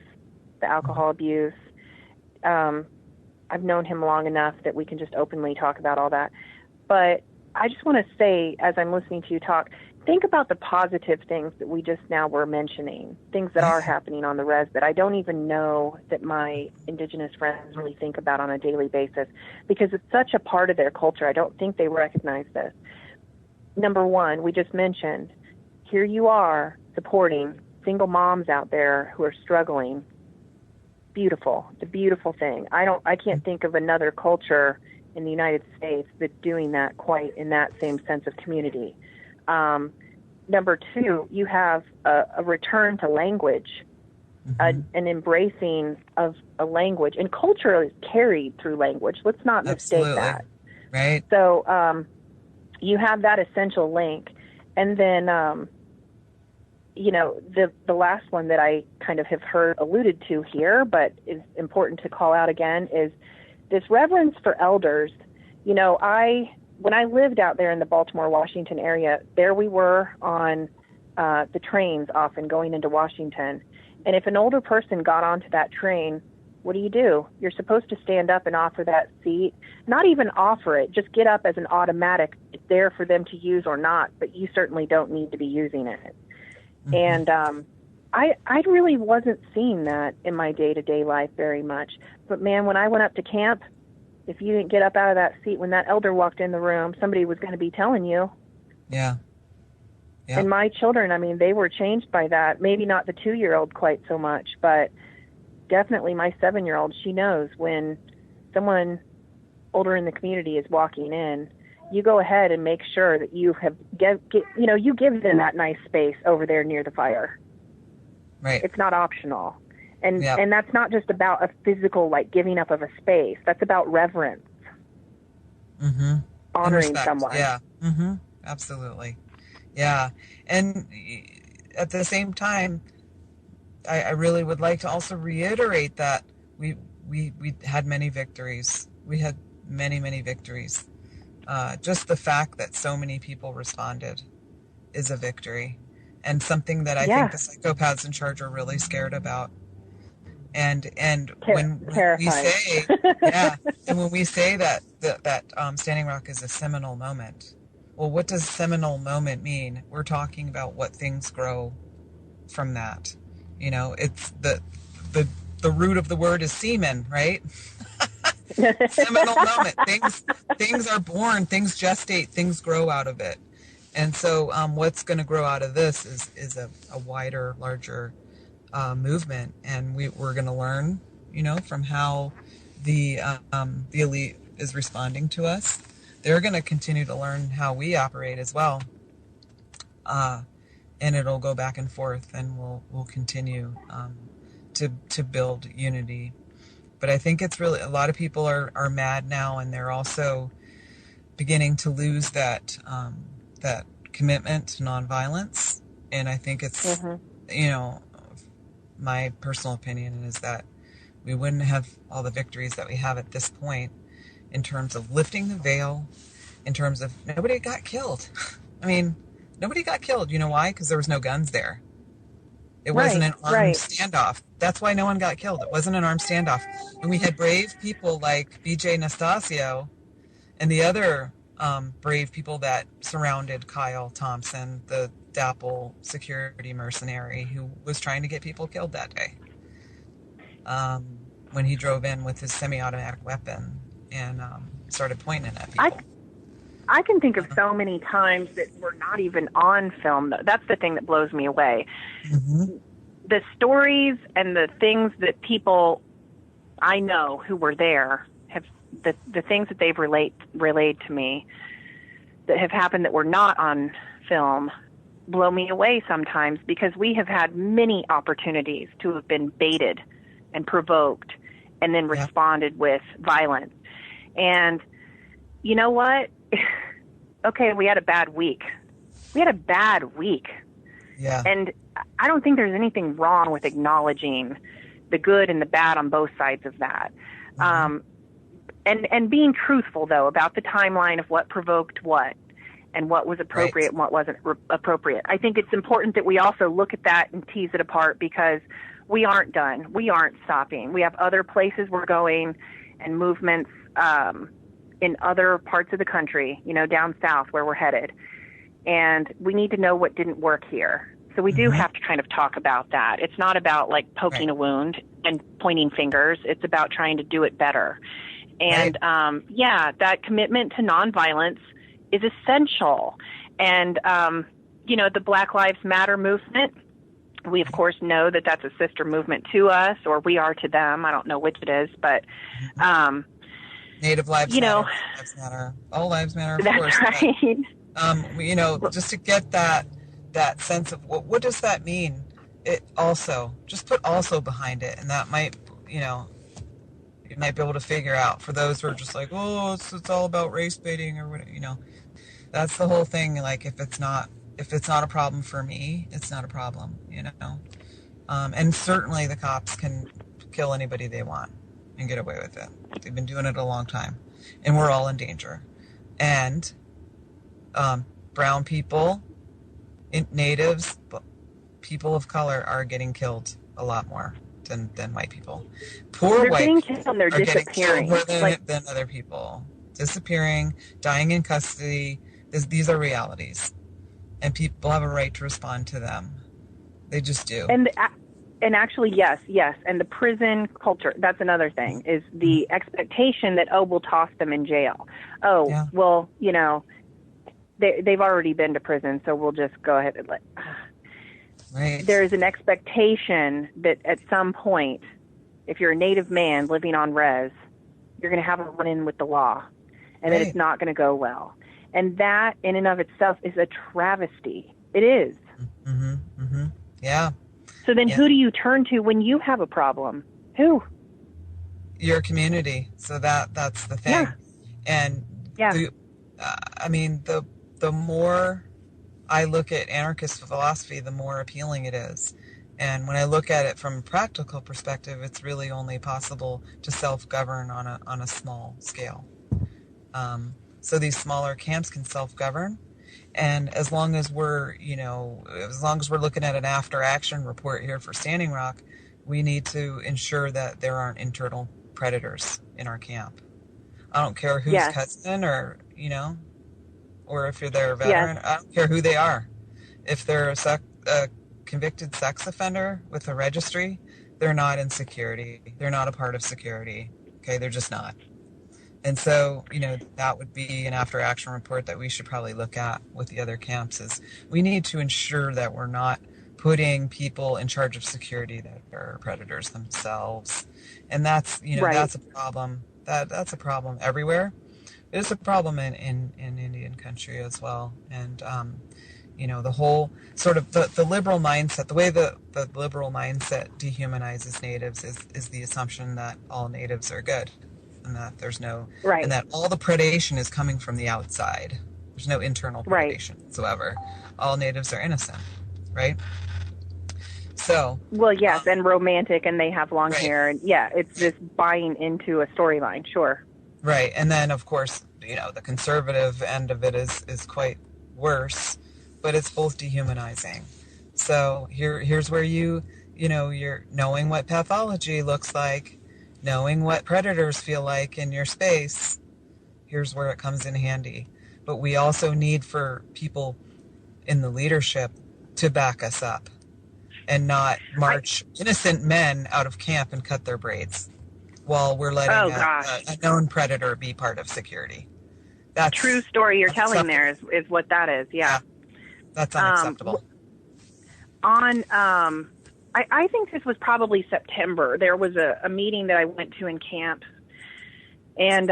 the alcohol abuse. I've known him long enough that we can just openly talk about all that. But I just want to say, as I'm listening to you talk, think about the positive things that we just now were mentioning, things that are happening on the res that I don't even know that my Indigenous friends really think about on a daily basis, because it's such a part of their culture. I don't think they recognize this. Number one, we just mentioned, here you are supporting single moms out there who are struggling. Beautiful. It's a beautiful thing. I can't think of another culture in the United States that's doing that quite in that same sense of community. Number two, you have a return to language, an embracing of a language, and culture is carried through language. Let's not mistake that. Right. So you have that essential link. And then, the last one that I kind of have heard alluded to here, but is important to call out again, is this reverence for elders. When I lived out there in the Baltimore, Washington area, there we were on the trains often going into Washington. And if an older person got onto that train, what do? You're supposed to stand up and offer that seat. Not even offer it, just get up as an automatic. It's there for them to use or not, but you certainly don't need to be using it. And I really wasn't seeing that in my day-to-day life very much. But, man, when I went up to camp, if you didn't get up out of that seat when that elder walked in the room, somebody was going to be telling you. Yeah. And my children, they were changed by that. Maybe not the 2-year-old quite so much, but definitely my 7-year-old. She knows when someone older in the community is walking in, you go ahead and make sure that you have you give them that nice space over there near the fire. Right. It's not optional. And that's not just about a physical, giving up of a space. That's about reverence. Honoring someone. Yeah. Absolutely. Yeah. And at the same time, I really would like to also reiterate that we had many victories. We had many, many victories. Just the fact that so many people responded is a victory, and something that I think the psychopaths in charge are really scared about. And when we say and when we say that Standing Rock is a seminal moment, well, what does seminal moment mean? We're talking about what things grow from that. You know, it's the root of the word is semen, right? Seminal moment. Things are born, things gestate, things grow out of it. And so what's going to grow out of this is a wider, larger movement. And we're going to learn, you know, from how the elite is responding to us. They're going to continue to learn how we operate as well. And it'll go back and forth, and we'll continue to build unity. But I think it's really, a lot of people are mad now, and they're also beginning to lose that commitment to nonviolence. And I think it's, you know, my personal opinion is that we wouldn't have all the victories that we have at this point in terms of lifting the veil, in terms of nobody got killed. I mean, nobody got killed. You know why? Because there was no guns there. It wasn't an armed standoff. That's why no one got killed. It wasn't an armed standoff. And we had brave people like BJ Nastasio and the other brave people that surrounded Kyle Thompson, the DAPL security mercenary who was trying to get people killed that day. When he drove in with his semi-automatic weapon and started pointing at people. I can think of so many times that were not even on film. That's the thing that blows me away. The stories and the things that people I know who were there have the things that they've relayed to me that have happened that were not on film blow me away sometimes, because we have had many opportunities to have been baited and provoked and then responded with violence. And you know what? Okay, we had a bad week. Yeah. And I don't think there's anything wrong with acknowledging the good and the bad on both sides of that. And being truthful, though, about the timeline of what provoked what and what was appropriate and what wasn't appropriate. I think it's important that we also look at that and tease it apart, because we aren't done. We aren't stopping. We have other places we're going and movements in other parts of the country, you know, down south where we're headed. And we need to know what didn't work here. So we do have to kind of talk about that. It's not about like poking a wound and pointing fingers. It's about trying to do it better. And that commitment to nonviolence is essential. And, you know, the Black Lives Matter movement, we of course know that that's a sister movement to us, or we are to them. I don't know which it is, but Native lives matter. Lives matter. All lives matter, of course. That's right. But, you know, just to get that sense of what does that mean? It also, just put also behind it, and that might, you know, you might be able to figure out for those who are just like, oh, it's all about race baiting or whatever, you know. That's the whole thing. Like, if it's not a problem for me, it's not a problem, you know. And certainly the cops can kill anybody they want and get away with it. They've been doing it a long time, and we're all in danger. And brown people, natives, people of color are getting killed a lot more than white people. Poor white people are getting killed more than other people. Disappearing, dying in custody. These are realities, and people have a right to respond to them. They just do. And actually, yes. And the prison culture, that's another thing, is the expectation that, we'll toss them in jail. Well, you know, they've already been to prison, so we'll just go ahead and let... Right. There's an expectation that at some point, if you're a Native man living on res, you're going to have a run-in with the law, and that it's not going to go well. And that, in and of itself, is a travesty. It is. Yeah. So then who do you turn to when you have a problem? Who? Your community. So that's the thing. Yeah. And the more I look at anarchist philosophy, the more appealing it is. And when I look at it from a practical perspective, it's really only possible to self-govern on a small scale. So these smaller camps can self-govern. And as long as we're looking at an after-action report here for Standing Rock, we need to ensure that there aren't internal predators in our camp. I don't care whose cousin or, you know, or if they're a veteran, Yes. I don't care who they are. If they're a convicted sex offender with a registry, they're not in security. They're not a part of security. Okay, they're just not. And so, that would be an after-action report that we should probably look at with the other camps. Is we need to ensure that we're not putting people in charge of security that are predators themselves. And that's, Right. that's a problem. That's a problem everywhere. It's a problem in Indian country as well. And, the whole sort of the liberal mindset, the way the liberal mindset dehumanizes natives is the assumption that all natives are good. And that there's no, Right. and that all the predation is coming from the outside. There's no internal predation whatsoever. All natives are innocent, right? So. Well, yes, and romantic, and they have long right. hair, and it's just buying into a storyline, sure. Right, and then of course, the conservative end of it is quite worse, but it's both dehumanizing. So here's where you're knowing what pathology looks like. Knowing what predators feel like in your space, here's where it comes in handy. But we also need for people in the leadership to back us up and not march innocent men out of camp and cut their braids while we're letting a known predator be part of security. That's true story you're telling there is what that is, yeah. That's unacceptable. I think this was probably September. There was a meeting that I went to in camp, and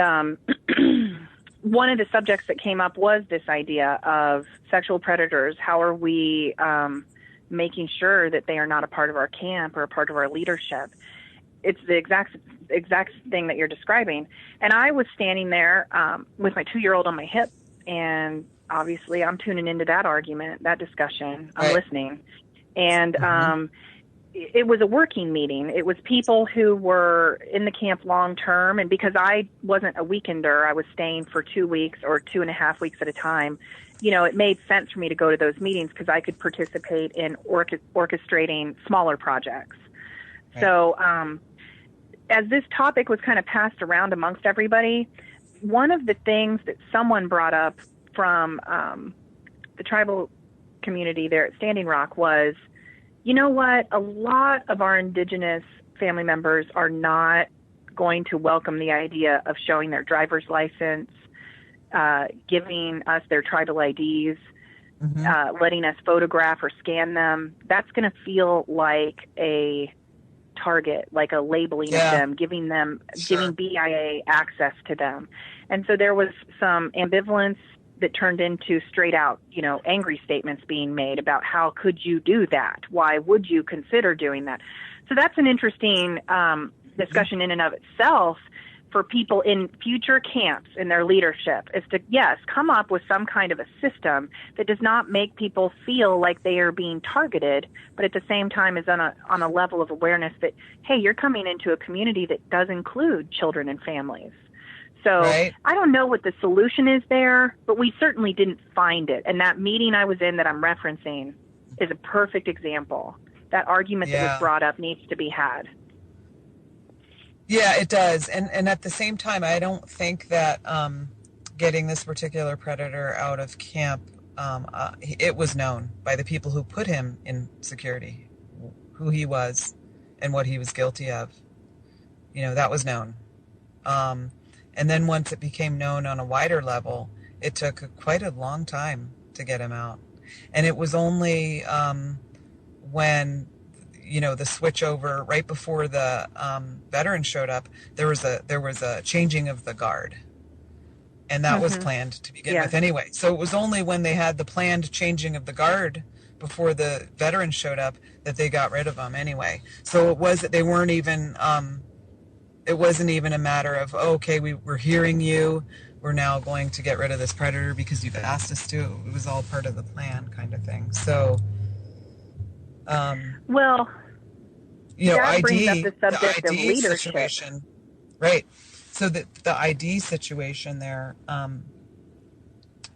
one of the subjects that came up was this idea of sexual predators. How are we making sure that they are not a part of our camp or a part of our leadership? It's the exact thing that you're describing. And I was standing there with my 2-year-old on my hip, and obviously I'm tuning into that argument, that discussion. I'm listening. And it was a working meeting. It was people who were in the camp long term, and because I wasn't a weekender, I was staying for 2 weeks or 2.5 weeks at a time. It made sense for me to go to those meetings because I could participate in orchestrating smaller projects. Right. So as this topic was kind of passed around amongst everybody, one of the things that someone brought up from the tribal community there at Standing Rock was, you know what? A lot of our indigenous family members are not going to welcome the idea of showing their driver's license, giving us their tribal IDs, letting us photograph or scan them. That's going to feel like a target, like a labeling of them, giving BIA access to them. And so there was some ambivalence that turned into straight out, angry statements being made about how could you do that? Why would you consider doing that? So that's an interesting discussion in and of itself for people in future camps in their leadership, is to, come up with some kind of a system that does not make people feel like they are being targeted, but at the same time is on a level of awareness that, hey, you're coming into a community that does include children and families. So I don't know what the solution is there, but we certainly didn't find it. And that meeting I was in that I'm referencing is a perfect example. That argument that was brought up needs to be had. Yeah, it does. And at the same time, I don't think that getting this particular predator out of camp, it was known by the people who put him in security, who he was and what he was guilty of. That was known. And then once it became known on a wider level, it took quite a long time to get him out. And it was only when, the switch over right before the veteran showed up, there was a changing of the guard. And that was planned to begin with anyway. So it was only when they had the planned changing of the guard before the veteran showed up that they got rid of him anyway. So it wasn't even a matter of, we're hearing you. We're now going to get rid of this predator because you've asked us to. It was all part of the plan kind of thing. So, that brings up the subject of leadership. Situation, right. So the ID situation there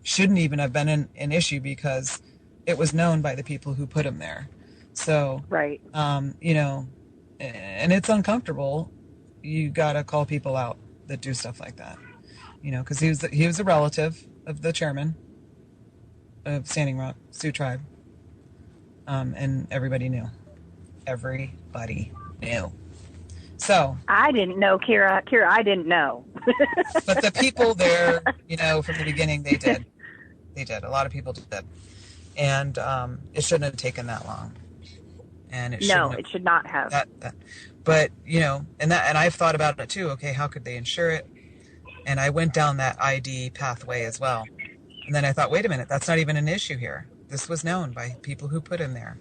shouldn't even have been an issue because it was known by the people who put him there. So, and it's uncomfortable. You got to call people out that do stuff like that, because he was a relative of the chairman, Standing Rock Sioux tribe. And everybody knew. Everybody knew. So I didn't know, Kira. Kira, I didn't know. but the people there, from the beginning, they did. They did. A lot of people did. And it shouldn't have taken that long. And it should not have. But and I've thought about it too. Okay, how could they insure it? And I went down that ID pathway as well. And then I thought, wait a minute, that's not even an issue here. This was known by people who put in there.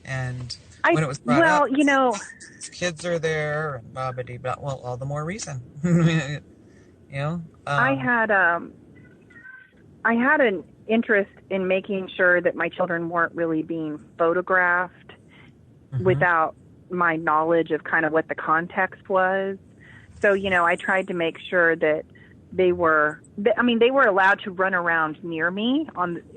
And when it was brought up, kids are there and blah, blah, blah. Well, all the more reason. I had an interest in making sure that my children weren't really being photographed without my knowledge of kind of what the context was. So, I tried to make sure that they were allowed to run around near me,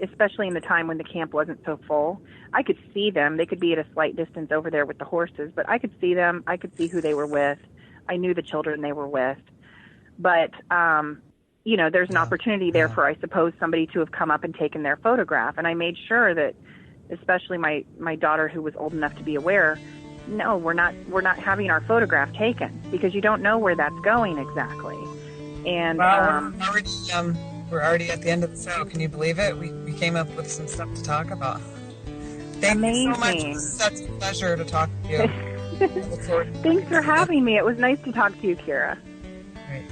especially in the time when the camp wasn't so full. I could see them. They could be at a slight distance over there with the horses, but I could see them. I could see who they were with. I knew the children they were with. But, there's an opportunity there for, I suppose, somebody to have come up and taken their photograph. And I made sure that, especially my daughter, who was old enough to be aware, no, we're not having our photograph taken, because you don't know where that's going exactly. And we're already at the end of the show. Can you believe it? We came up with some stuff to talk about. Thank you so much. It's such a pleasure to talk to you. Thanks for having me. It was nice to talk to you, Kira. All right.